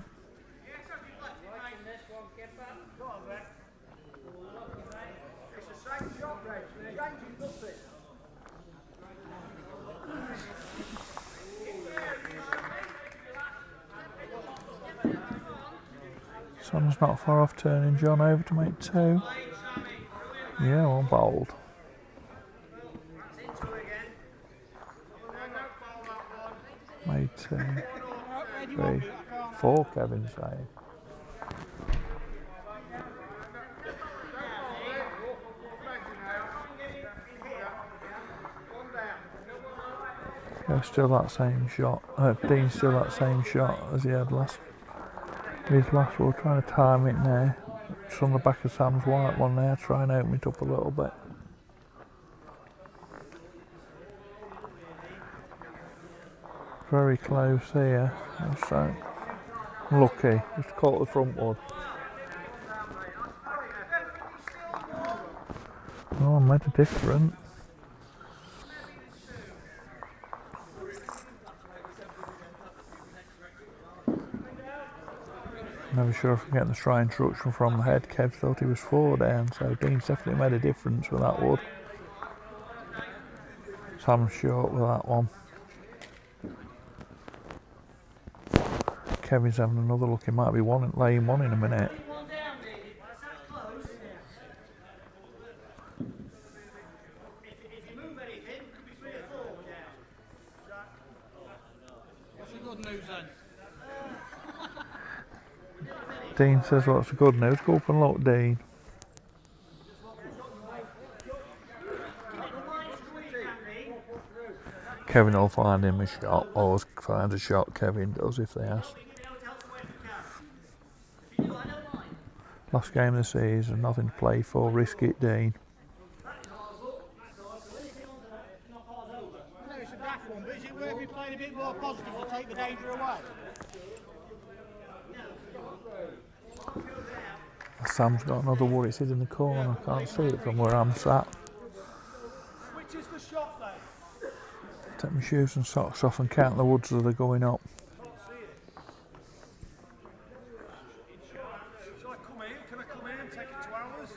Sam's not far off turning John over to make 2. Yeah, well, bold. Made 2, 3, 4, Kevin saying. Yeah, still that same shot. Dean's still that same shot as he had his last one. Trying to time it now. Just on the back of Sam's white one there, try and open it up a little bit. Very close here, so lucky, just caught the front one. Oh, I made a difference. Never sure if I'm getting the straight instruction from the head. Kev thought he was 4 down, so Dean's definitely made a difference with that wood. Sam's short with that one. Kevin's having another look. He might be laying one in a minute. What's the good news then? Dean says, what's the good news? Go up and look, Dean. Kevin will find him a shot. Always finds a shot, Kevin does, if they ask. Last game of the season, nothing to play for, risk it, Dean. I know it's a daft one, but is it worth me playing a bit more positive to take the danger away? Sam's got another wood, it's hid in the corner, I can't see it from where I'm sat. Which is the shot then? Take my shoes and socks off and count the woods as they're going up. Shall I come in? Can I come in and take it to ours?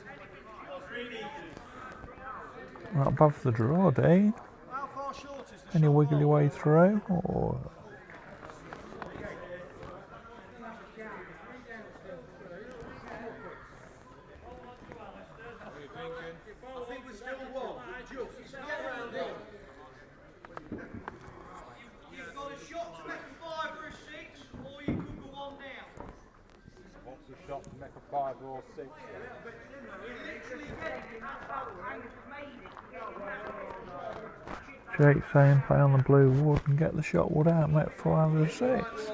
Not bad for the draw, Dean. How far short is the Any shot wiggly ball? way through? Or I think we're still one. Just get round in. You've got a shot to make a 5 or a 6, or you could go on down. What's the shot to make a 5 or 6? Jake saying play on the blue wood and get the shot wood out, make 5 or 6.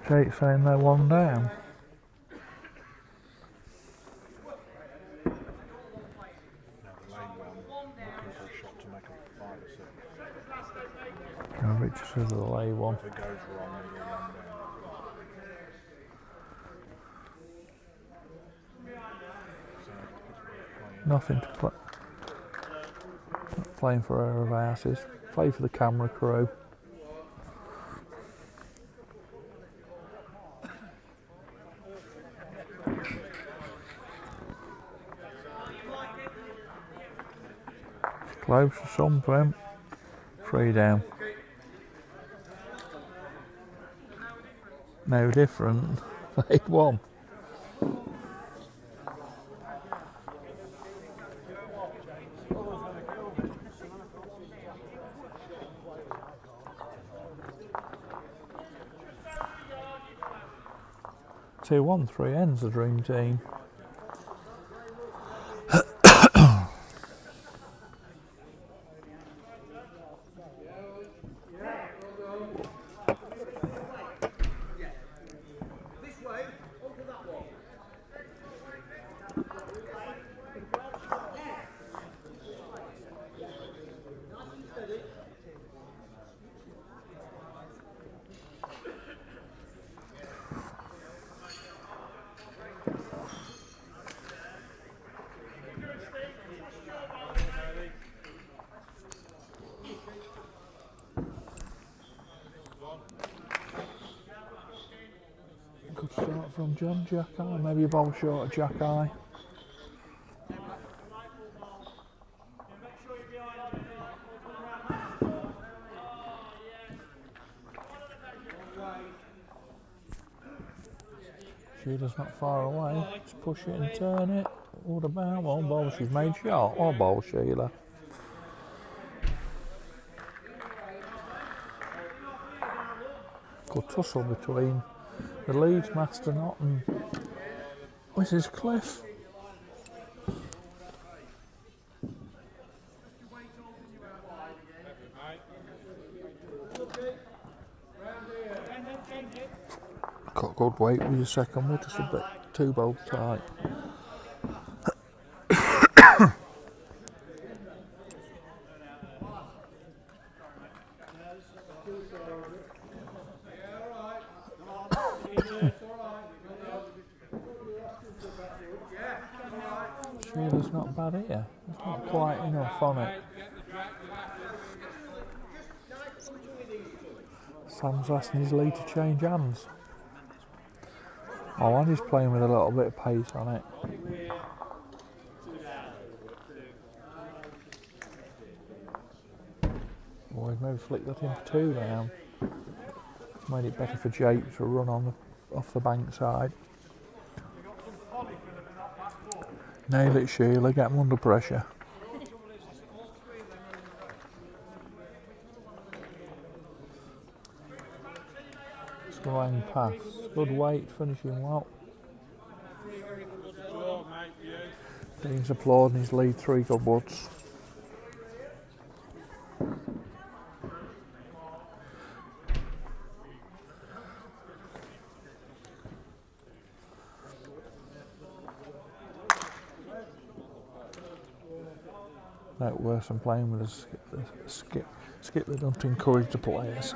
Jake saying they're 1 down. Looking for a shot to make a 5 or 6. And Richard says the lay one. If it goes wrong, it'll be 1 down. Nothing to play. Not playing for our of asses. Play for the camera crew. Close to something. 3 down. No different. Played 1. Two, 1, 3 ends the dream team. Good start from John Jack-Eye, maybe a bowl short of Jack-Eye. Sheila's not far away, let's push it and turn it. What about one bowl? She's made shot. One bowl, Sheila. Good tussle between the Leeds Master Knot and Mrs. Cliff. got good weight with your second one, just a bit too bolt tight. Sheila's not bad here. It's not quite enough on it. Sam's asking his lead to change hands. Oh, and he's playing with a little bit of pace on it. Oh, he's maybe flicked that in for 2 now. Made it better for Jake to run on off the bank side. Nail it, Sheila, get him under pressure. Going past. Good weight, finishing well. Dean's applauding his lead 3 good woods. No worse than playing with a skip that don't encourage the players.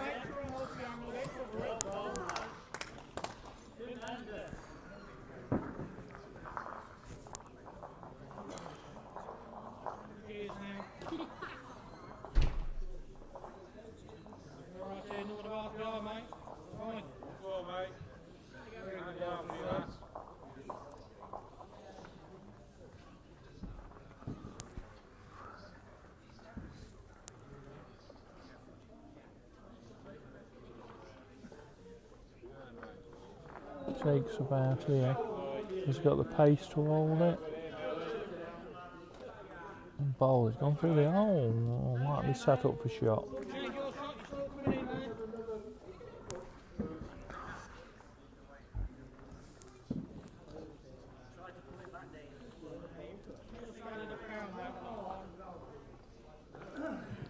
Jake's about here. He's got the pace to hold it. And Bowl has gone through the hole. Oh, might be set up for shot.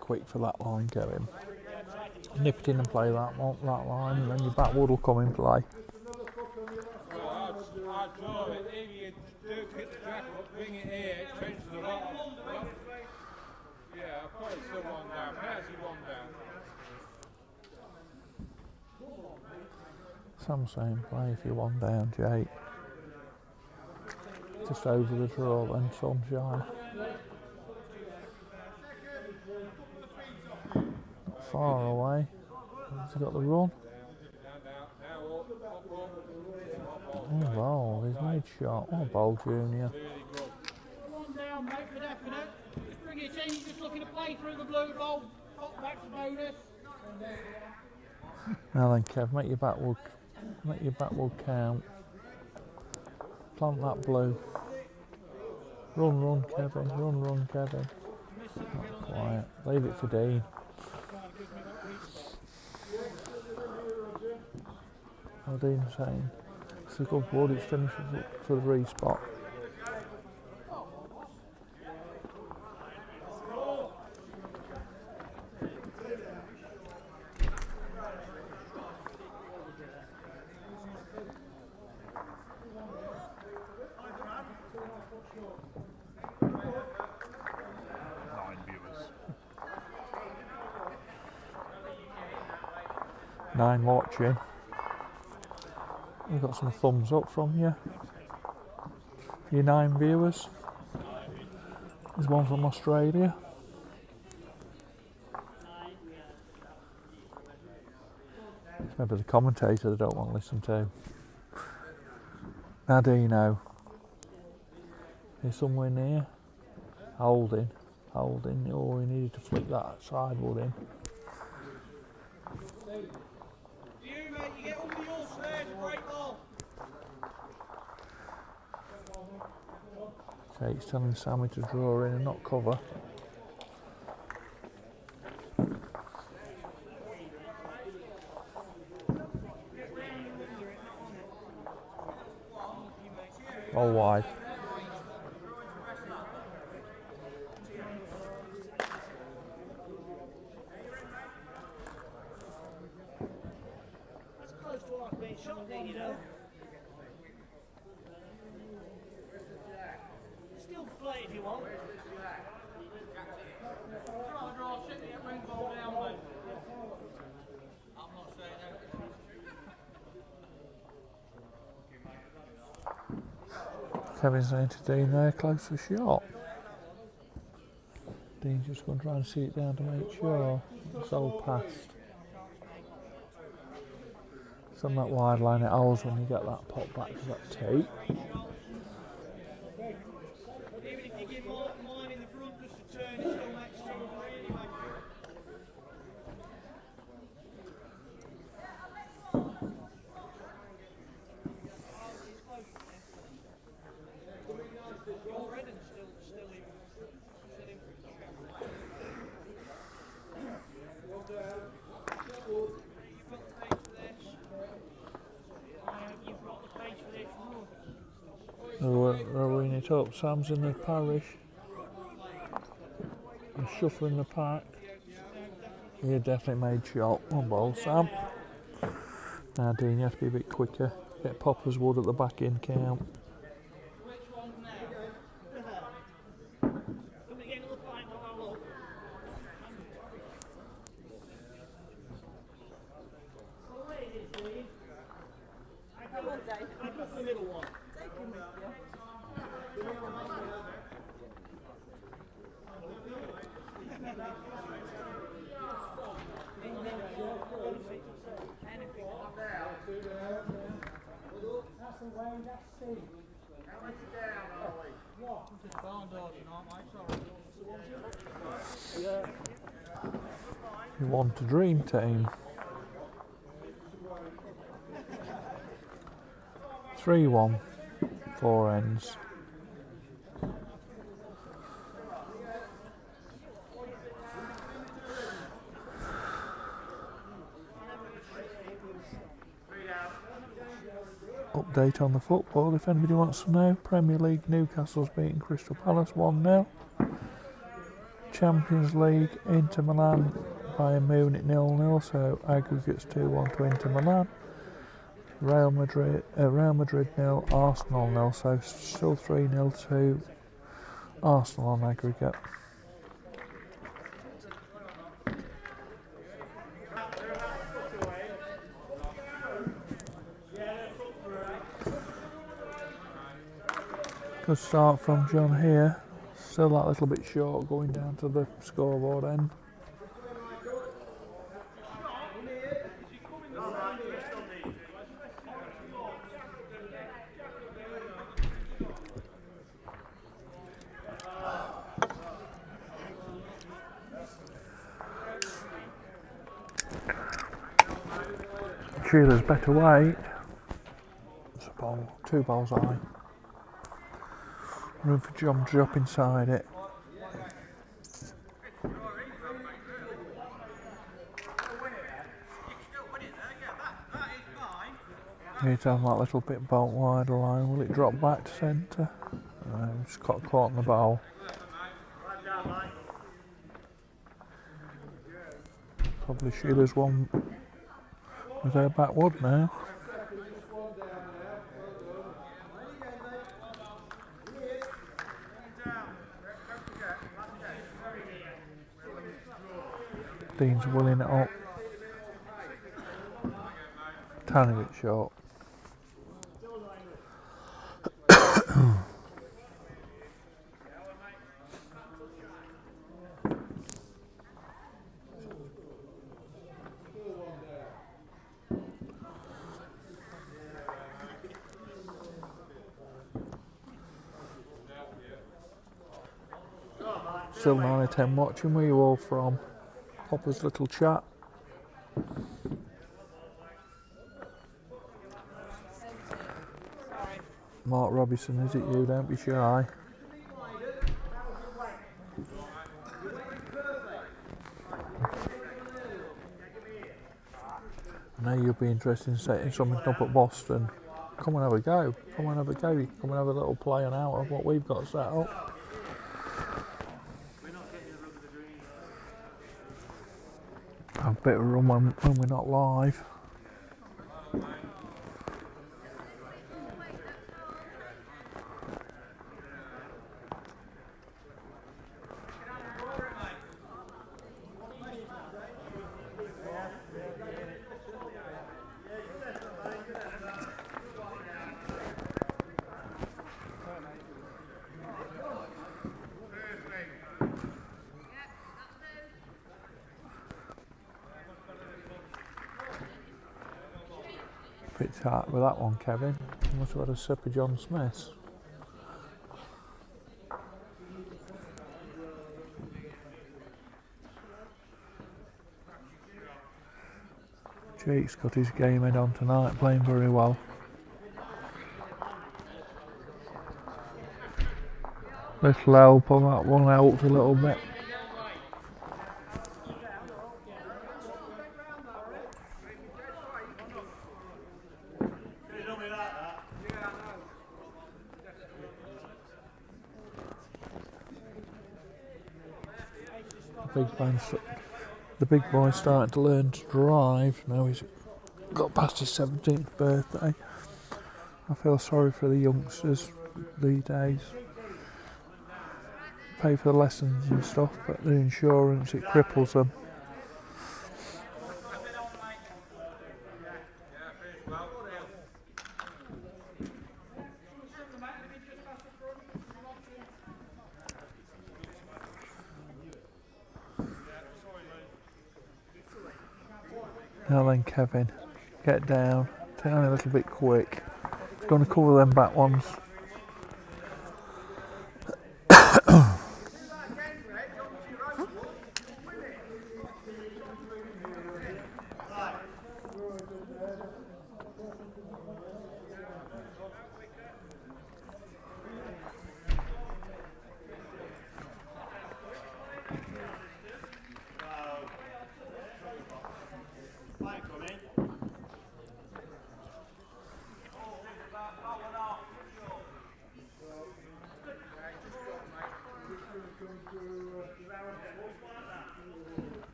Quick for that line, Kevin. Nip it in and play that line, and then your backwood will come in play. I'd draw it. If you do pick the track up, bring it here, it changes a lot. Yeah, I've probably still 1 down. Actually 1 down. Sam's saying play if you're 1 down, Jake. Just over the draw then, sunshine. Not far away. Has he got the run? Oh, Bowl, he's made shot. Oh, Bowl Junior. 1 down, mate, for definite. Just bring it in, just looking to play through the blue ball. Pop back to bonus. Now then, Kev, make your backwood count. Plant that blue. Run, Kevin. Run, Kevin. Not quiet. Leave it for Dean. What Dean's saying. It's a good wood, it's finished for the respot. Nine watching. We've got some thumbs up from you. For your 9 viewers. There's one from Australia. It's maybe the commentator they don't want to listen to. Nadino. He's somewhere near. Holding. Oh, he needed to flick that sideboard in. You, mate, you get under your stairs, break ball. Jake's telling Sammy to draw in and not cover. All wide. That's close to our base. shot, Dean, you know. Still play if you want. Draw, sit there, bring ball down, mate. I'm not saying that. Kevin's saying to Dean there, close for shot. Dean's just going to try and see it down to make sure it's all passed. It's on that wide line it holds when you get that pop back to that tee. Even if you give mine in the front just a turn, it still makes 2 or 3 anyway. Rowing it up. Sam's in the parish. And shuffling the pack. You definitely made shot. One ball, Sam. Now, Dean, you have to be a bit quicker. Get Popper's wood at the back end count. Which one's now? Come again, look like while I look. I got the middle one. You want a dream team. 3-1, 4 ends. Update on the football if anybody wants to know. Premier League, Newcastle's beating Crystal Palace 1-0. Champions League, Inter Milan, Bayern Munich 0-0, so aggregates 2-1 to Inter Milan. Real Madrid 0, Arsenal 0, so still 3-0 to Arsenal on aggregate. Good start from John here. Still that little bit short going down to the scoreboard end. Sheiller's better weight. It's a ball, 2 balls high. Room for John to drop inside it. Need to have that little bit bolt wide line. Will it drop back to centre? Just got caught in the ball. Probably Sheiller's one with her backwood now. Dean's willing it up. Tiny bit short. Still 9 or 10 watching. Where are you all from? Popper's little chat. Mark Robinson, is it you? Don't be shy. I know you'll be interested in setting something up at Boston. Come and have a go. Come and have a go. Come and have a little play on out of what we've got set up. Have a bit of a run when we're not live. bit tight with that one, Kevin. You must have had a sip of John Smith's. Jake's got his game head on tonight, playing very well. Little help on that one, helped a little bit. The big boy's starting to learn to drive. Now he's got past his 17th birthday. I feel sorry for the youngsters these days. Pay for the lessons and stuff, but the insurance, it cripples them. Now then, Kevin, get down a little bit quick. Going to cover them back ones.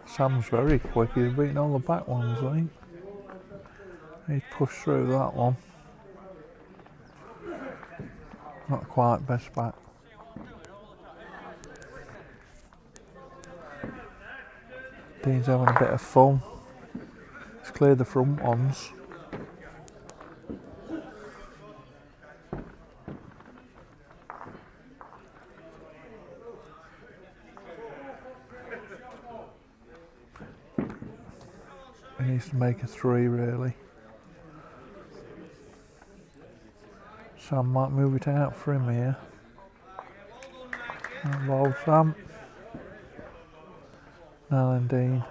Sam's very quick, he's beaten all the back ones, I think. He's pushed through that one. Not quite best back. Dean's having a bit of fun. He's cleared the front ones. He needs to make a 3 really. Sam might move it out for him here. Well, Sam. Now then, Dean.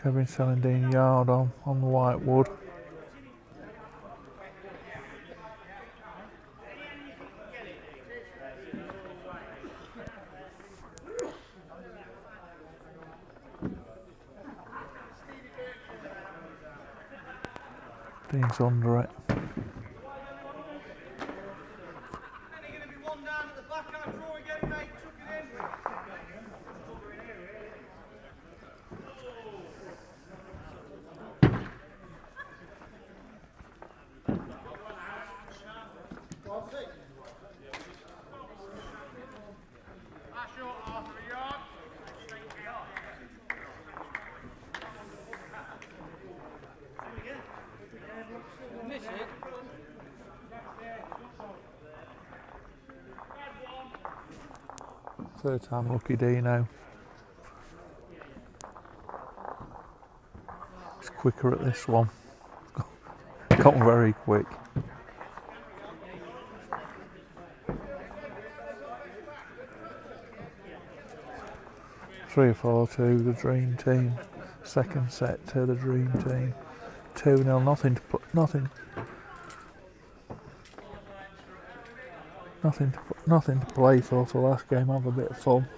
Kevin selling Dean yard on the white wood. Dean's under it. Third time lucky Dino. He's quicker at this one. Got very quick. Three or 4-2, the dream team. Second set to the dream team. 2-0, nothing to play for the last game. Have a bit of fun.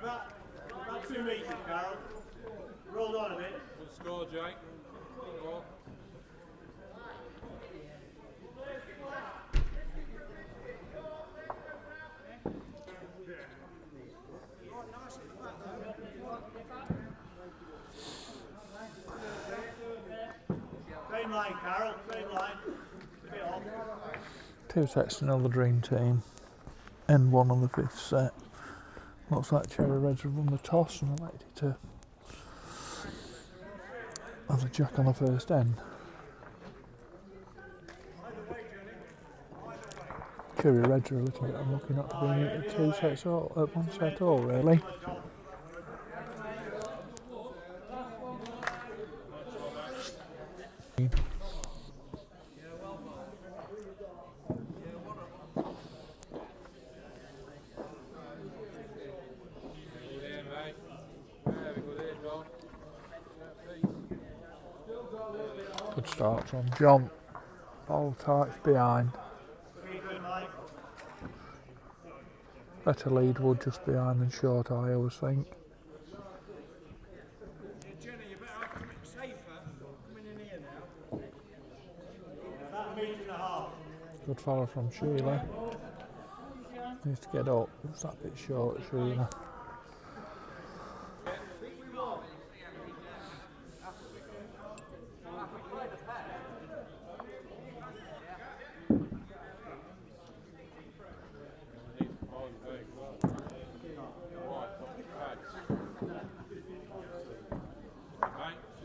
About 2 metres, Carol. Rolled on a bit. Good score, Jake. Good goal. Same line, Carol. Same line. A bit off. 2 sets to another dream team. End 1 on the 5th set. Looks like Cherry Reds have won the toss and elected to As a jack on the first end. Cherry reds are a little bit unlucky not to be at two sets or at one set all really. Good start from John. Ball tights behind. Better lead wood just behind than short, I always think. Jenny, you better have to make safer coming in here now. About a metre and a half. Good follow from Sheila. Needs to get up. It's that bit short, Sheila.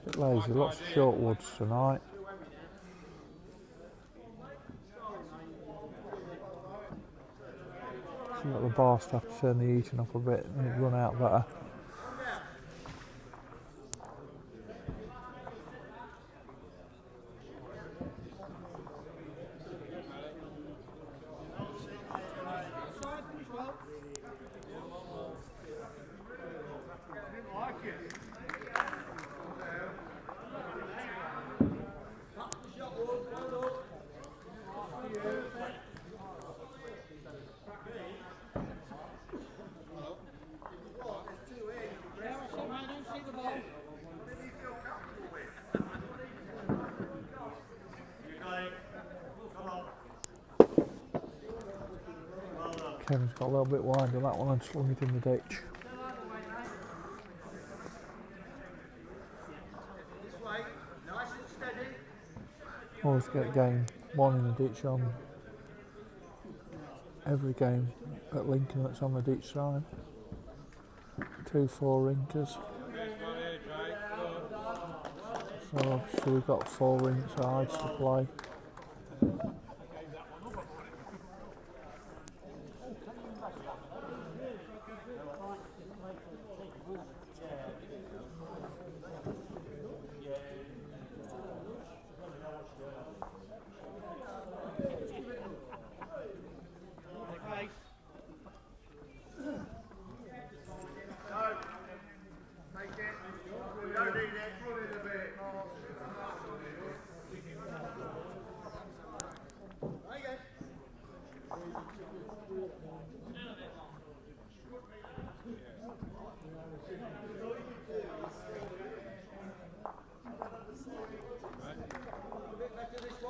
Bit lazy, lots of short woods tonight. Seems like the bar staff to turn the heating off a bit and it'd run out better. Kevin's got a little bit wide on that one and slung it in the ditch. Always get game one in the ditch on every game at Lincoln that's on the ditch side. 2 4 rinkers. So obviously we've got 4 rink sides to play.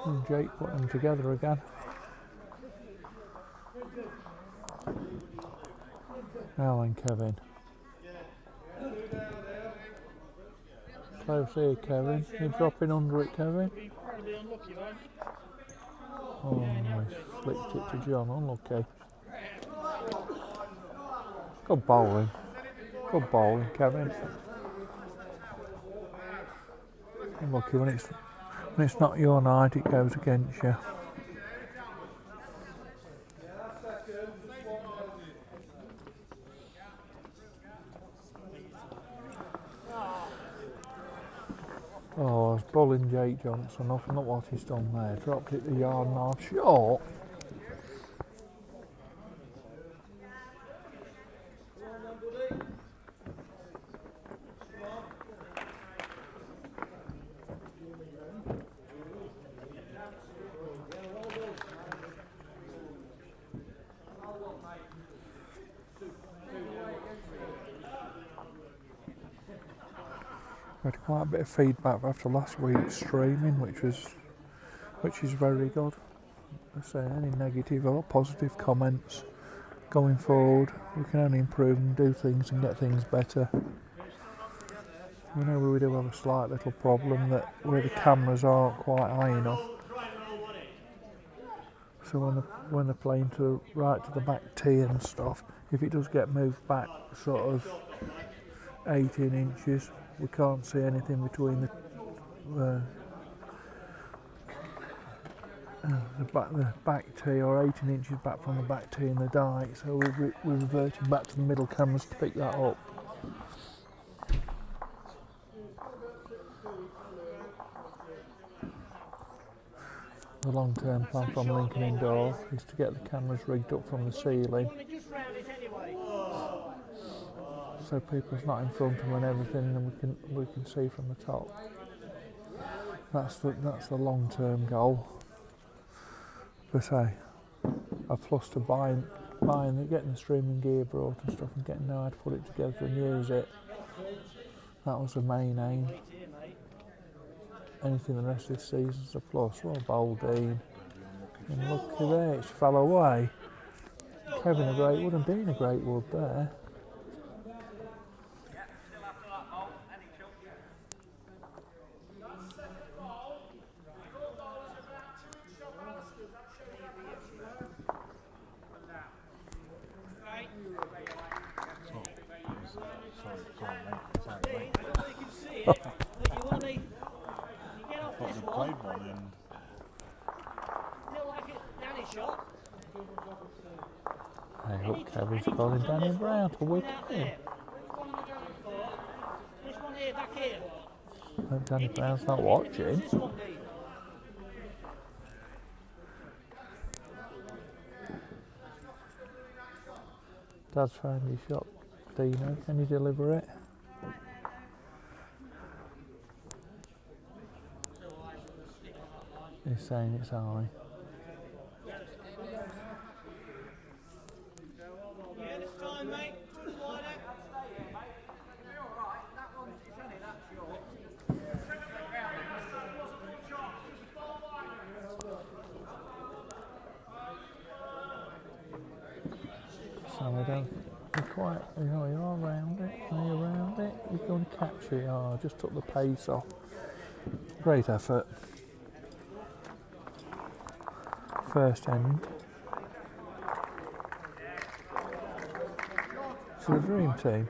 And Jake put them together again. Now then, Kevin. Close here, Kevin. You're dropping under it, Kevin. Oh, he's flicked it to John. Unlucky. Good bowling. Good bowling, Kevin. Unlucky when it's not your night, it goes against you. Oh, I was bowling Jake Johnson off, and look what he's done there. Dropped it the yard and a half short. We had quite a bit of feedback after last week's streaming, which is very good. I say any negative or positive comments going forward, we can only improve and do things and get things better. We know we do have a slight little problem that where the cameras aren't quite high enough. So when they're playing to right to the back tee and stuff, if it does get moved back sort of 18 inches, we can't see anything between the back tee, or 18 inches back from the back tee in the dike, so we're reverting back to the middle cameras to pick that up. The long-term plan from Lincoln Indoor is to get the cameras rigged up from the ceiling, so people's not in front of them and everything, and we can see from the top. That's the long-term goal. But I've flustered buying getting the streaming gear brought and stuff, and getting how to put it together and use it. That was the main aim. Anything the rest of this season's a plus. Well, Baldine, and look there, it's fell away. Kevin a great wood and Dean a great wood there. I hope Kevin's calling Danny Brown to whip him. Hope Danny Brown's not watching. Dad's found your shot, Dino. Can you deliver it? He's saying it's high. Yeah, this time, mate. So we don't. You're quite. You're around it. Are you around it? You're going to catch it. Oh, just took the pace off. Great effort. First end. So the dream team.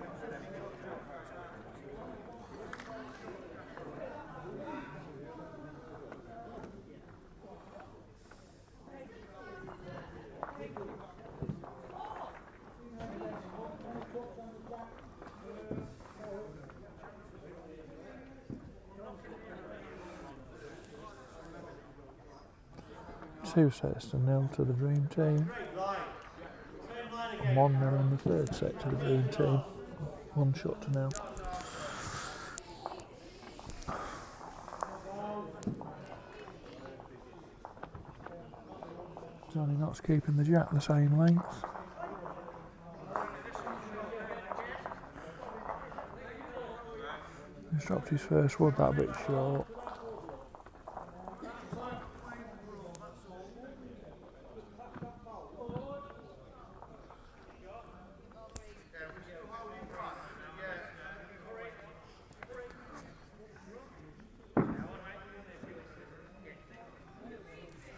Two sets to 0 to the dream team. And 1-0 in the third set to the dream team. 1 shot to 0. Johnny Knott's keeping the jack the same length. He's dropped his first wood that bit short.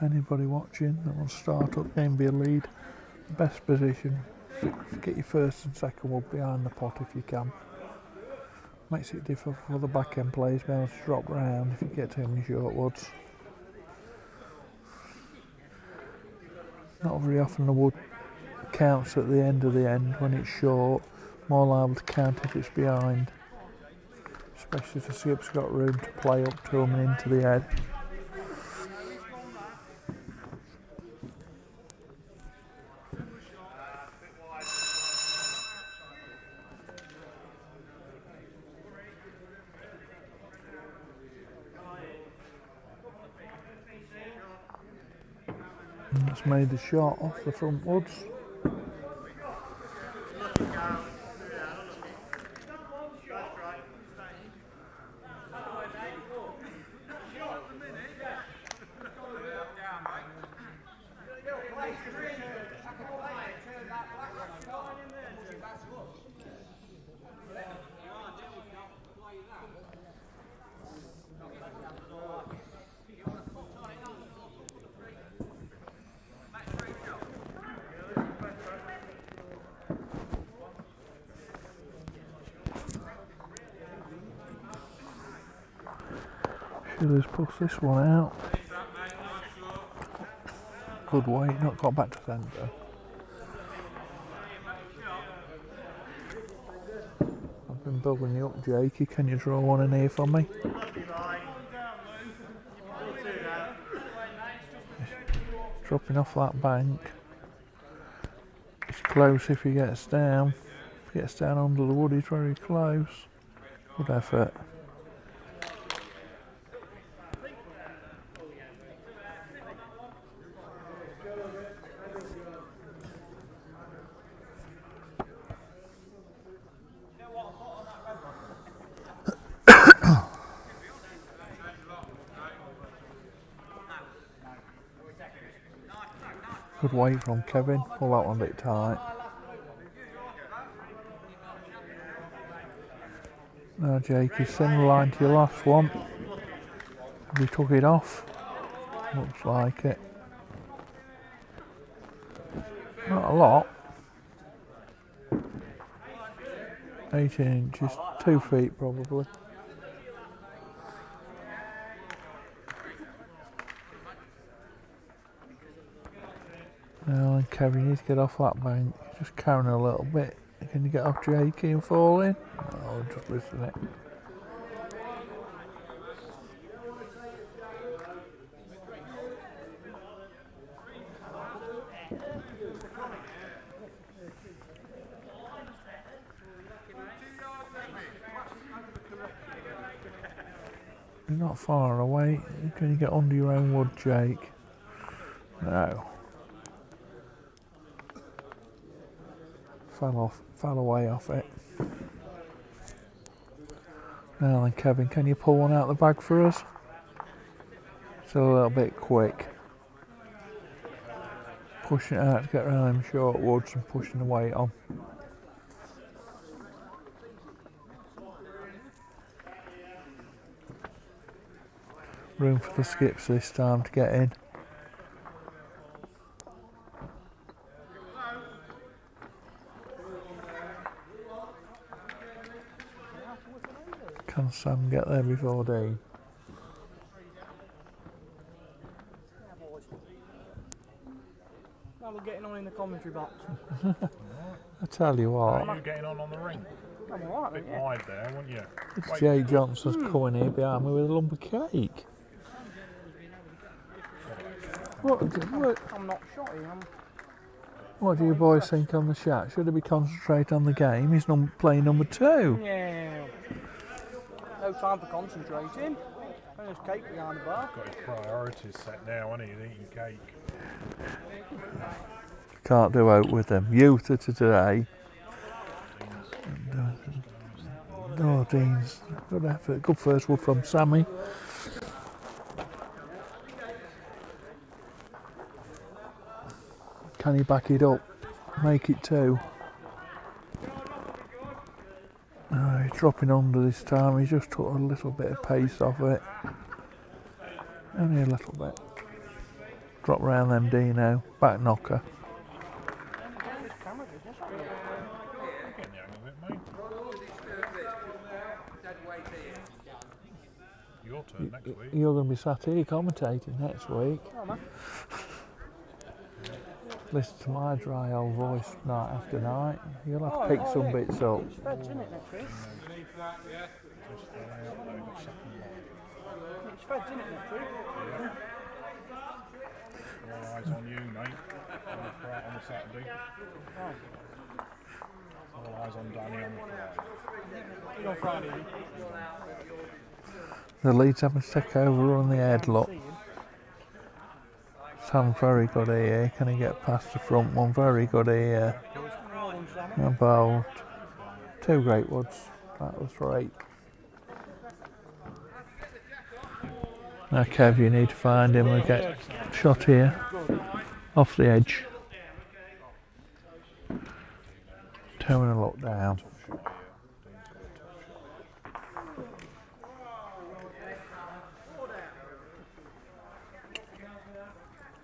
Anybody watching that wants to start up game, be a lead, best position, get your first and second wood behind the pot if you can. Makes it difficult for the back end players to be able to drop round if you get too many short woods. Not very often the wood counts at the end of the end when it's short, more liable to count if it's behind, especially if the skip's got room to play up to them and into the head. And that's made the shot off the front woods. Sheilers push this one out. Good weight, not got back to centre. I've been building you up, Jakey. Can you draw one in here for me? Dropping off that bank. It's close if he gets down. If he gets down under the wood, he's very close. Good effort. Good weight from Kevin. Pull that one a bit tight. Now Jake is similar line to your last one. Have you took it off? Looks like it. Not a lot. 18 inches, 2 feet probably. Now then, Kevin, you need to get off that bank. Just carrying a little bit. Can you get off Jakey and fall in? Oh, just listen it. You're not far away. Can you get under your own wood, Jake? No. Fell away off it. Now then, Kevin, can you pull one out of the bag for us? Still a little bit quick. Pushing it out to get around them short woods and pushing the weight on. Room for the skips this time to get in. Can Sam get there before Dean? How are we getting on in the commentary box? I tell you How what, are you getting on the ring? I'm alright, A bit yeah. wide there, weren't you? it's Jay Johnson's coming here behind me with a lump of cake. What I'm not shotty, do you boys think on the shot? Should he be concentrating on the game? He's playing number 2. Yeah. No time for concentrating. And there's cake behind the bar. Got his priorities set now, hasn't he? He's eating cake. Can't do out with them. Youth to today. Oh, Dean's. Good effort. Good first one from Sammy. Can he back it up? Make it 2. Oh, he's dropping under this time. He just took a little bit of pace off it. Only a little bit. Drop round them, Dino. Back knocker. Getting the hang of it, mate. Your turn next week. You're going to be sat here commentating next week. Oh, man. Listen to my dry old voice night after night. You'll have to Oh, pick oh, some yeah. bits up. It's veg, isn't it, next week? Underneath that, yeah. Just there, out there, got second line. It's veg, isn't it, next week? All eyes on you, mate. On the Saturday. All eyes on Danny on the Friday. You're on Friday. The lead's having to take over on the headlock. Sam's very good here. Can he get past the front one? Very good here. About 2 great woods. That was right. Now, Kev, you need to find him and get shot here. Off the edge. Turning a look down.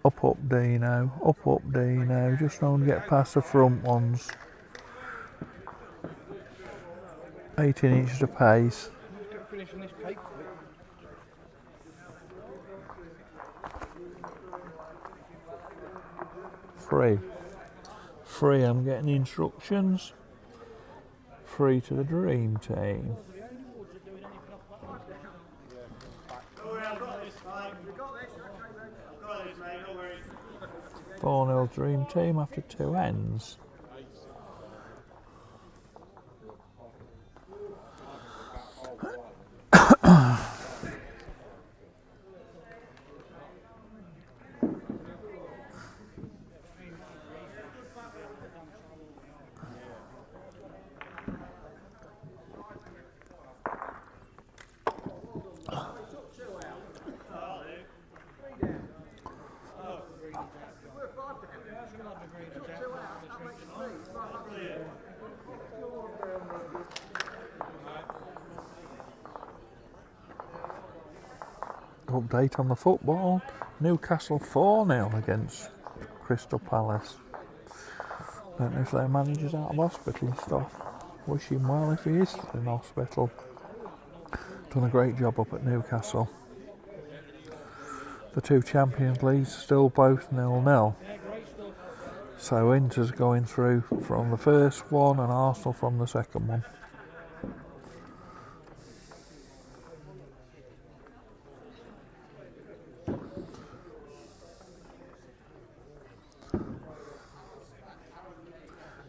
Up, Dino. Up, Dino. Just don't get past the front ones. 18 inches of pace. Let's get finishing this cake quick. free. Free, I'm getting the instructions. Free to the dream team. Don't worry, I've got this, mate. We've got this. I've got this, mate. Don't worry. 4-0 dream team after 2 ends. Update on the football. Newcastle 4-0 against Crystal Palace. Don't know if their manager's out of hospital and stuff. Wish him well if he is in hospital. Done a great job up at Newcastle. The 2 Champions Leagues still both 0-0. So Inter's going through from the first one and Arsenal from the second one.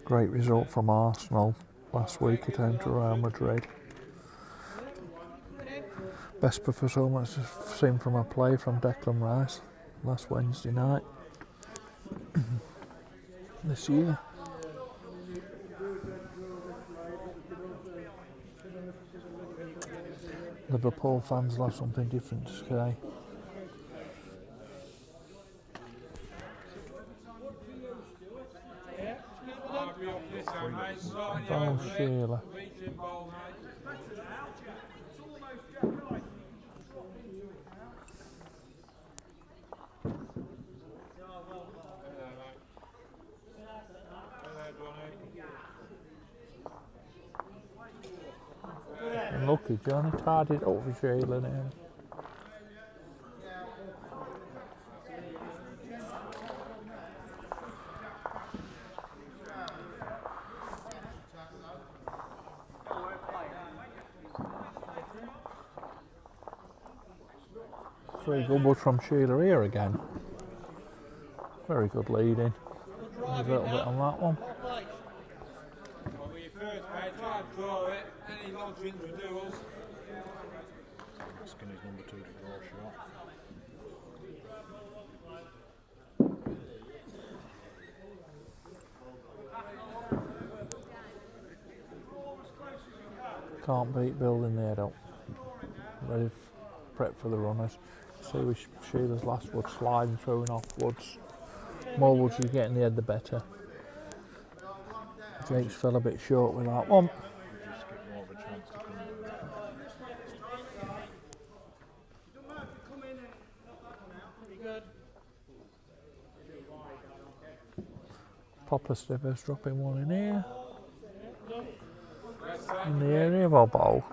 Great result from Arsenal last week at home to Real Madrid. Best performance I've seen from a play from Declan Rice last Wednesday night this year. Liverpool fans will have something different to say. Oh, Sheila. Lucky Johnny tied it up for Sheila now. Three good ones from Sheila here again. Very good leading. A little bit on that one. Well, when you first play, try and draw it. Any long swings we do us. Asking his number 2 to draw a shot. Can't beat building there though. Ready prep for the runners. See with Sheila's last wood sliding through and off woods. More woods you get in the head the better. Jake's fell a bit short with that one. Just get more of a chance to come. Popper Stiffers dropping one in here. In the area of our bowl.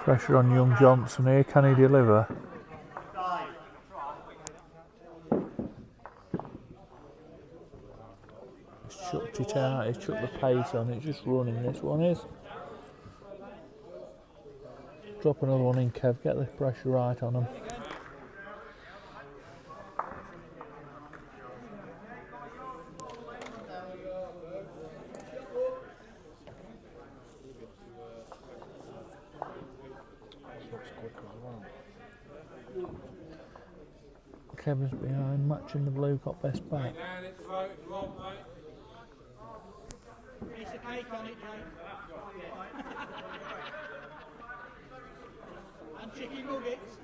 Pressure on young Johnson here, can he deliver? He's chucked it out, he's chucked the pace on, it's just running, this one is. Drop another one in, Kev, get the pressure right on him. Kevin's behind, matching the blue, got best back. Down it, throw it, long, mate. Piece of cake on it, Jake. And chicken nuggets.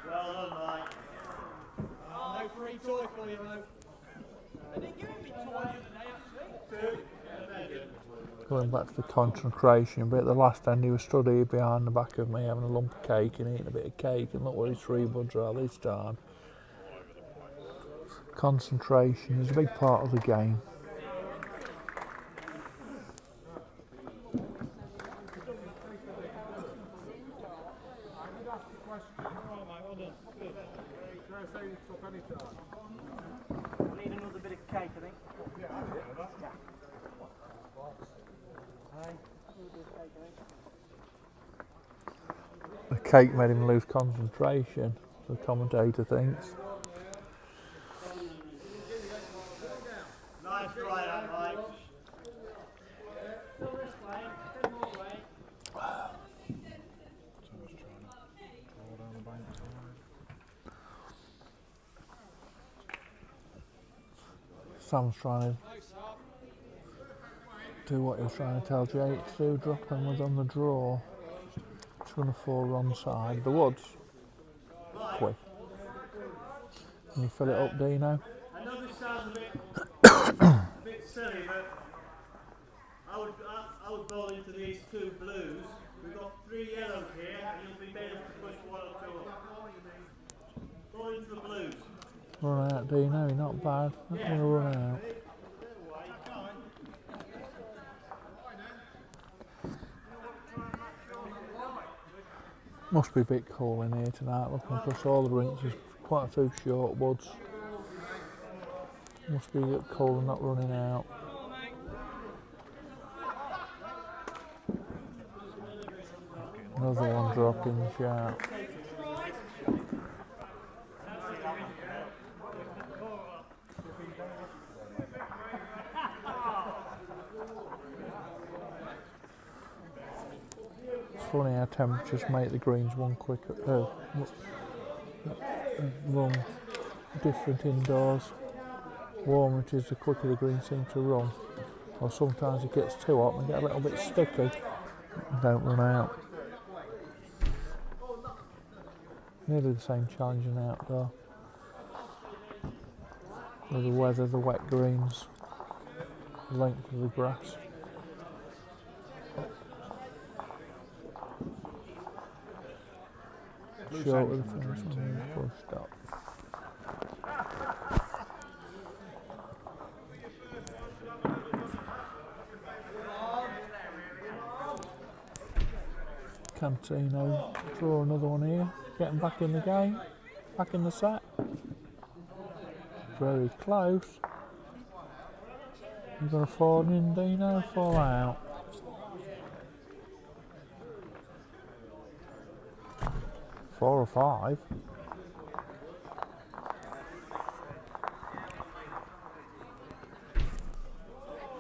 Well done, mate. Oh, no free toy for you, though. They didn't give me toy the other day, actually. Going back to the concentration bit, the last end he was stood here behind the back of me having a lump of cake and eating a bit of cake, and look what his 3 buds are this time. Concentration is a big part of the game. cake made him lose concentration, the commentator thinks. Nice try that, Mike. So I was trying to draw down the bank side. Sam's trying to do what he was trying to tell Jake to do, dropping was on the draw. Just going to fall wrong side. The woods. Quick. Can you fill it up, Dino? I know this sounds a bit silly, but I would bowl into these two blues. We've got 3 yellows here, and you'll be able to push 1 or 2 up. Bowl into the blues. Run out, Dino. You're not bad. Not going to run out. Must be a bit cool in here tonight. Looking across all the rinks, there's quite a few short woods. Must be a bit cool and not running out. Another one dropping sharp. It's funny how temperatures make the greens run quicker, run different indoors. Warmer it is, the quicker the greens seem to run. Or sometimes it gets too hot and get a little bit sticky and don't run out. Nearly the same challenge in outdoor. With the weather, the wet greens, the length of the grass. Short of the finish before stop. Cantino draw another one here. Getting back in the game, back in the set. Very close. You're going to fall in, Dino, fall out. Four or five.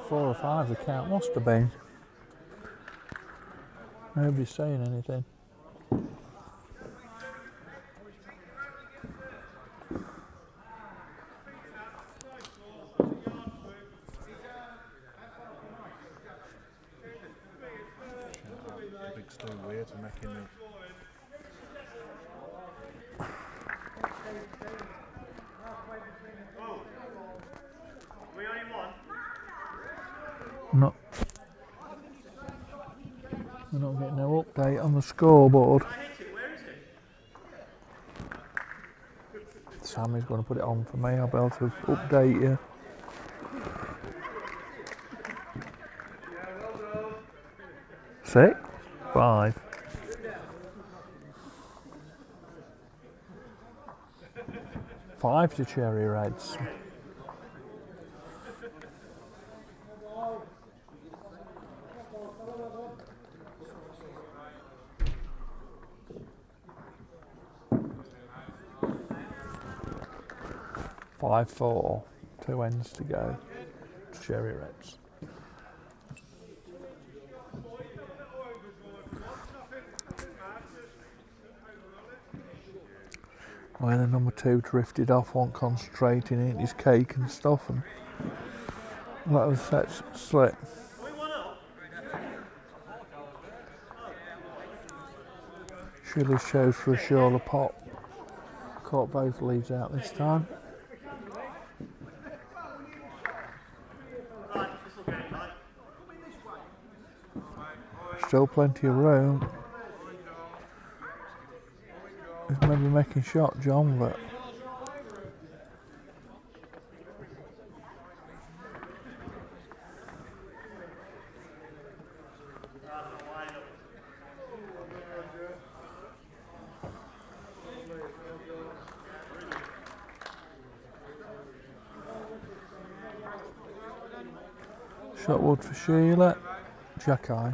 Four or five the count must have been. Nobody's saying anything. Big stew weird to making the We only won. Not. We're not getting no update on the scoreboard. Where is it? Sammy's going to put it on for me. I'll be able to update you. Six, 5. Five to Cherry Reds. Five, 4. 2 ends to go. Cherry Reds. Well, the number 2 drifted off, wasn't concentrating, eating his cake and stuff, and let the set slip. Shirley shows for a Shawler pop. Caught both leads out this time. Still plenty of room. He's maybe making shot, John, but shot wood for Sheila. Jack eye.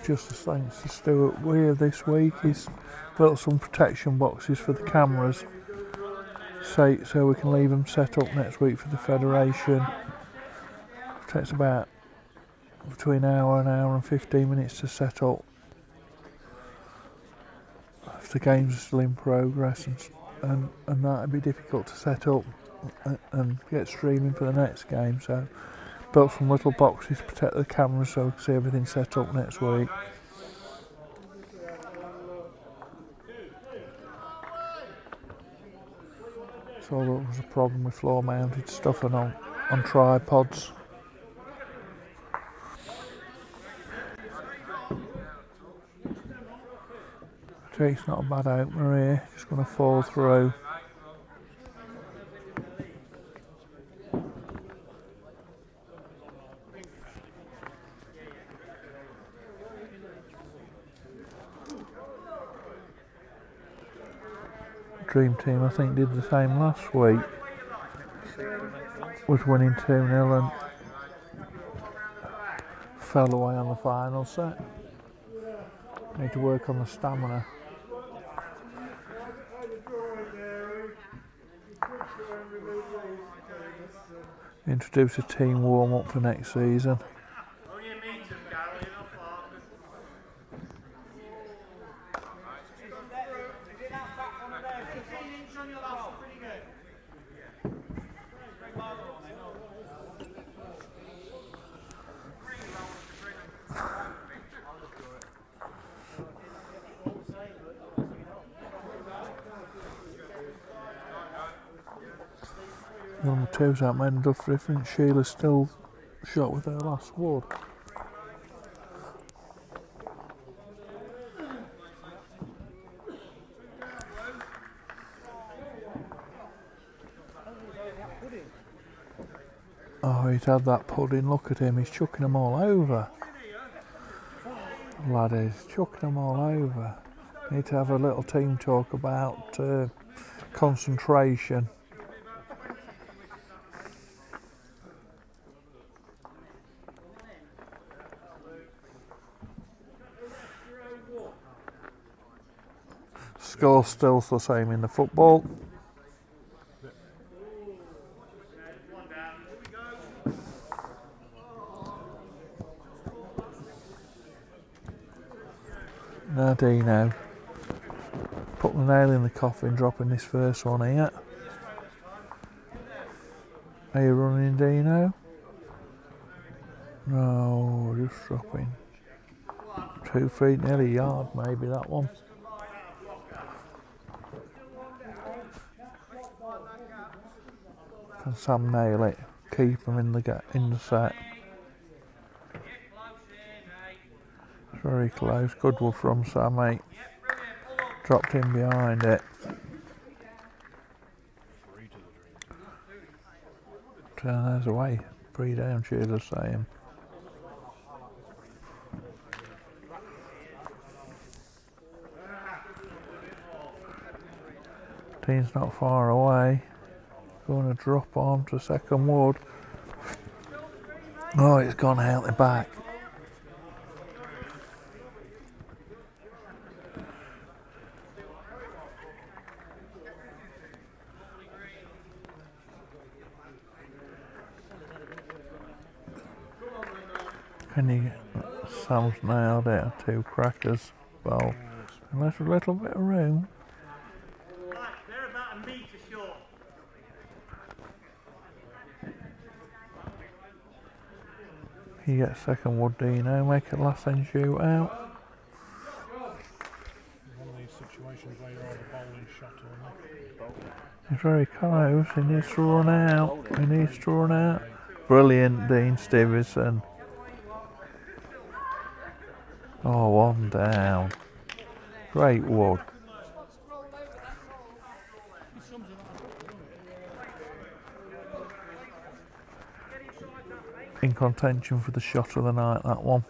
just as thanks to Stuart Weir this week, he's built some protection boxes for the cameras, so we can leave them set up next week for the Federation. It takes about between an hour and 15 minutes to set up if the games are still in progress, and that'd be difficult to set up and get streaming for the next game. So built some little boxes to protect the cameras so we can see everything set up next week. So there was a problem with floor mounted stuff and on tripods. Okay, it's not a bad opener here, just going to fall through. Dream Team, I think, did the same last week. Was winning 2-0 and fell away on the final set. Need to work on the stamina. Introduce a team warm up for next season. Number 2's out made enough difference. Sheila's still shot with her last wood. Oh, he's had that pudding. Look at him, he's chucking them all over. Lad is chucking them all over. Need to have a little team talk about concentration. Score still the same in the football. Now Dino, put the nail in the coffin, dropping this first one here. Are you running, Dino? No, just dropping. 2 feet, nearly a yard, maybe that one. Can Sam nail it? Keep him in the set. It's very close. Good one from Sam, mate. Dropped in behind it. There's away. 3 down, Sheila's saying. Team's not far away. Going to drop on to second wood. Oh, it's gone out the back. Can you? Sam's nailed it. 2 crackers bowl. And there's a little bit of room. They're about a metre short. You get second wood, Dino. Make it last end shoot out. One of these situations where you're on a bowling shot or nothing. He's very close. He needs to run out. He needs to run out. Brilliant, Dean Stevenson. Oh, 1 down. Great wood. In contention for the shot of the night, that one.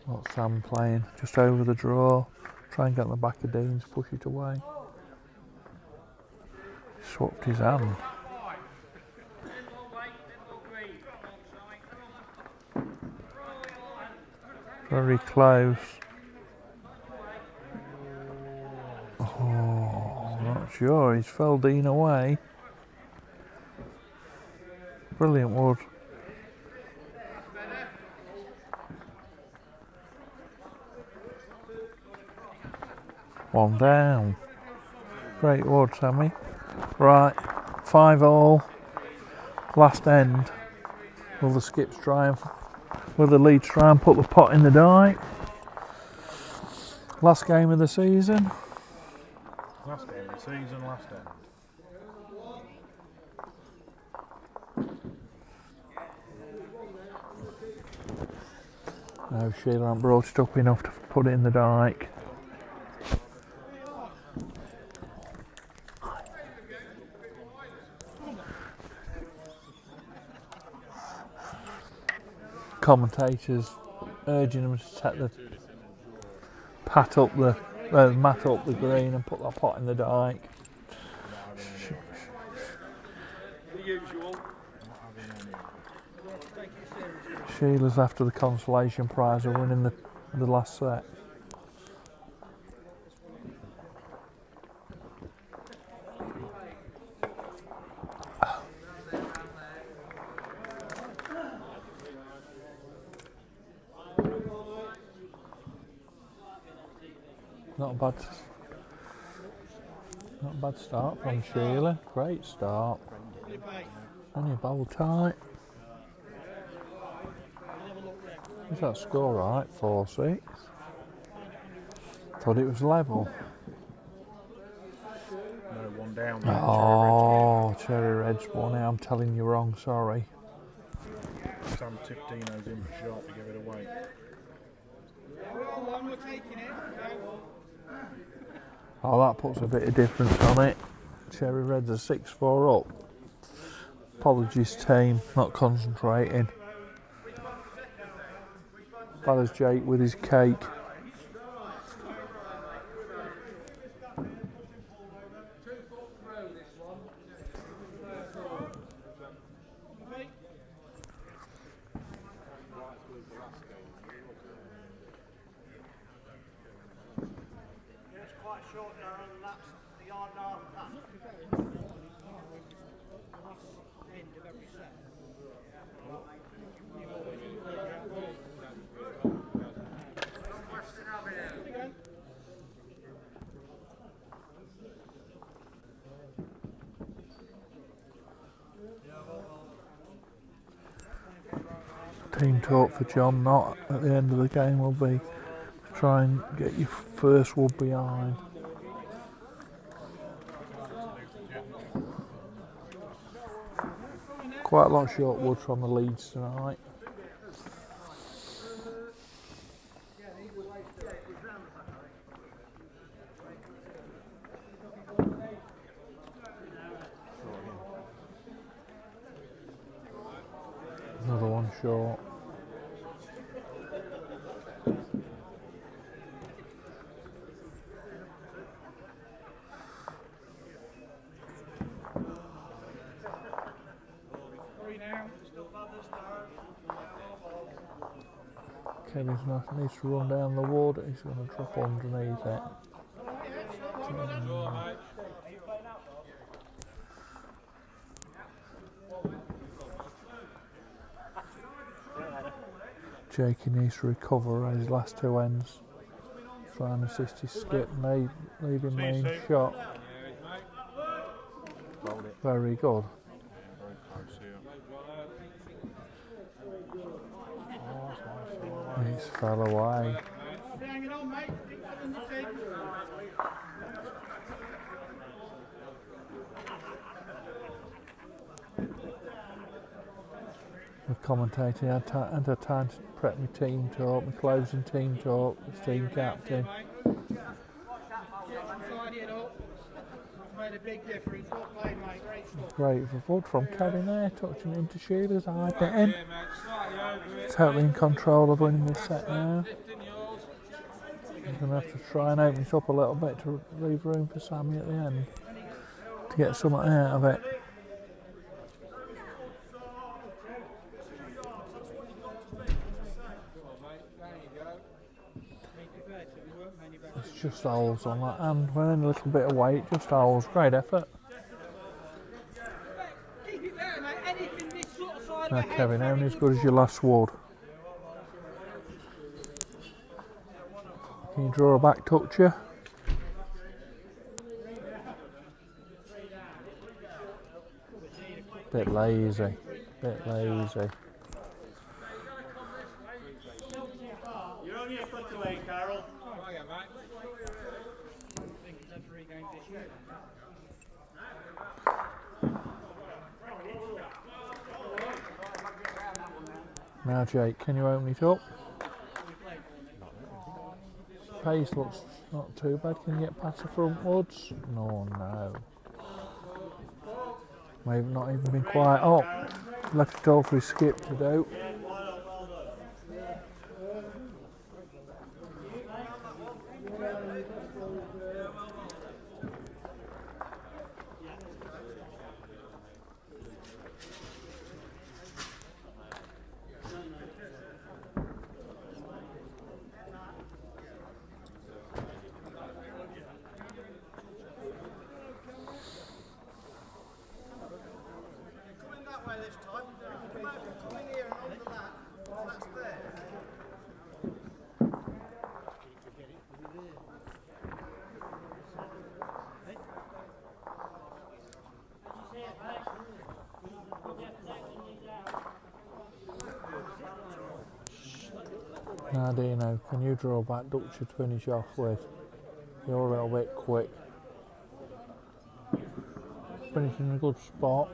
What's Sam playing? Just over the draw. Try and get on the back of Dean's, push it away. Swapped his hand. Very close. Oh, not sure. He's fell Dean away. Brilliant wood. One down. Great wood, Sammy. Right, 5-all. Last end. Will the skips try and, will the leads try and put the pot in the dike? Last game of the season. Last game of the season, last end. No, Sheila hasn't brought it up enough to put it in the dike. Commentators urging them to take the mat up the green and put that pot in the dike. Sheila's after the consolation prize of winning the last set. Not a bad start from Sheila. Great start. Only a bowl tight. Is that score right? 4-6. Thought it was level. No, one down. Oh, Cherry Red's won it. I'm telling you wrong. Sorry. Sam tipped Dino's in for short to give it away. We're taking it. Oh, that puts a bit of difference on it. Cherry Red's a 6-4 up. Apologies, team, not concentrating. Bad as Jake with his cake. Team talk for John Knott at the end of the game will be to try and get your first wood behind. Quite a lot of short wood from the leads tonight. Another one short. Kevin's needs to run down the water. He's going to drop underneath it. Jakey needs to recover his last two ends. Try and assist his skip and leave him main shot. Very good. He's fell away. Hanging on, mate. The commentator had time to prep my team talk, my closing team talk, the team captain. Made a big difference. Well played, mate. Great stuff. Great for wood from Kevin there, touching into Sheila's eye getting. Totally in control of winning this set now. I'm going to have to try and open it up a little bit to leave room for Sammy at the end to get something out of it. It's just holes on that hand, when a little bit of weight, just holes. Great effort. Keep it there, mate. Anything this sort of side Now of the Kevin, head, only as good as your last wood. Can you draw a back toucher? Bit lazy, bit lazy. You're only a foot away, Carol. Now Jake, can you open it up? Pace looks not too bad. Can you get past the front woods? No. Maybe not even been quite up. Left it all for his skip to do. Coming that way this time. Come out, come in here and under that. That's there. Now Dino, can you draw back Dutcher to finish off with? You're a little bit quick. Finish in a good spot.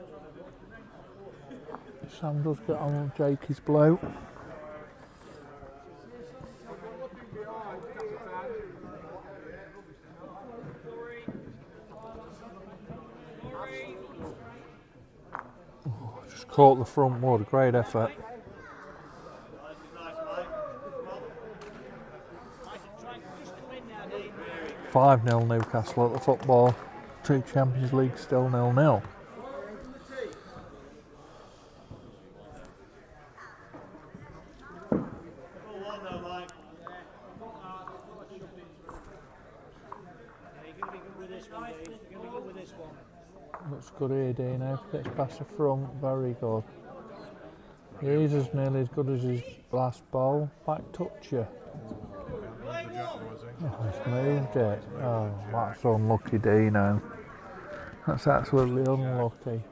Sam does get on Jakey's blow. Oh, just caught the front wood, great effort. 5-0 Newcastle at the football. 2 Champions League still 0-0. Looks good here, Dino. Gets past the front, very good. He's as nearly as good as his last bowl. Back toucher. Oh, he's moved it. Oh, that's unlucky, Dino. That's absolutely unlucky.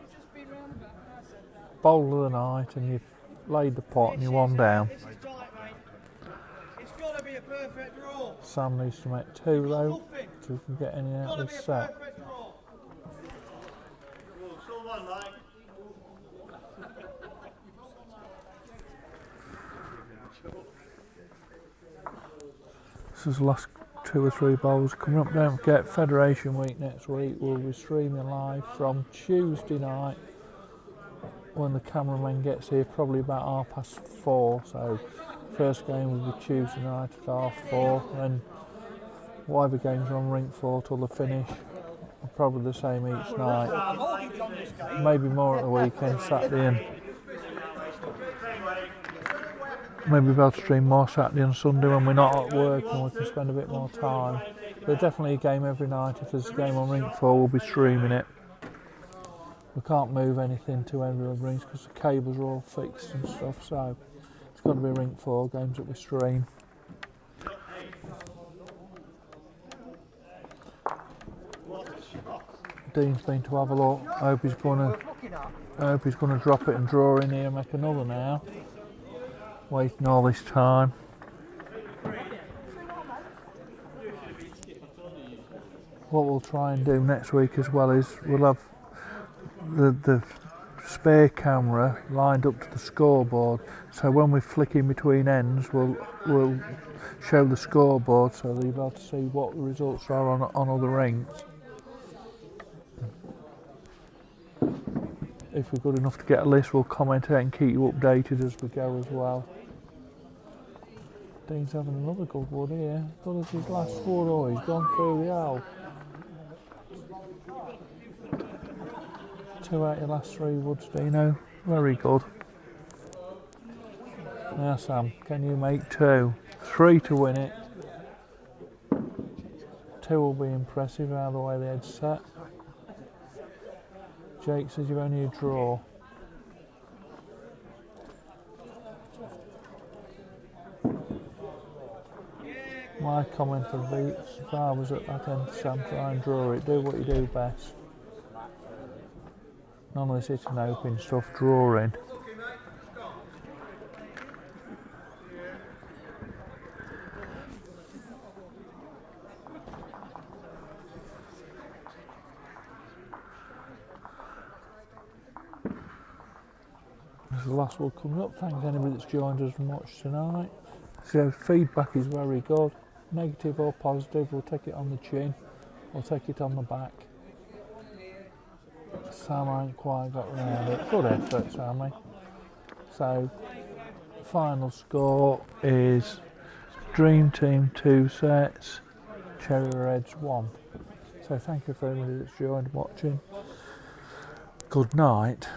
Bowl of the night, and you've laid the pot and you're one down. This is tight, mate. It's got to be a perfect draw. Sam needs to make 2 though, so we can get any out of this set. Perfect draw. Still one, mate. This is the last 2 or 3 bowls coming up. Don't forget, Federation Week next week. We'll be streaming live from Tuesday night when the cameraman gets here, probably about 4:30. So first game will be Tuesday night at 4:30, and whatever games are on rink 4 till the finish are probably the same each night. Maybe more at the weekend, Saturday, and maybe be able to stream more Saturday and Sunday when we're not at work and we can spend a bit more time. There's definitely a game every night. If there's a game on rink 4, we'll be streaming it. We can't move anything to any of the rings because the cables are all fixed and stuff, so it's got to be rink 4 games that we stream. Dean's been to have a look. I hope he's gonna drop it and draw in here and make another now. Waiting all this time. What we'll try and do next week as well is we'll have the spare camera lined up to the scoreboard, so when we flick in between ends we'll show the scoreboard so that you'll be able to see what the results are on other rinks. If we're good enough to get a list, we'll comment it and keep you updated as we go as well. Dean's having another good wood here. Good as his last wood. Oh, he's gone through the hole. 280 last 3 woods, Dino. Very good. Now, Sam, can you make 2? 3 to win it. 2 will be impressive out of the way the head's set. Jake says you've only a draw. My comment would be, if I was at that end, Sam, try and draw it. Do what you do best. None of this hitting open stuff, drawing. As the last one comes up, thanks anybody that's joined us and watched tonight. So feedback is very good. Negative or positive, we'll take it on the chin, we'll take it on the back. Sam ain't quite got round it. Good effort, Sammy. So, final score is Dream Team 2 sets, Cherry Reds 1. So thank you for everybody that's joined watching. Good night.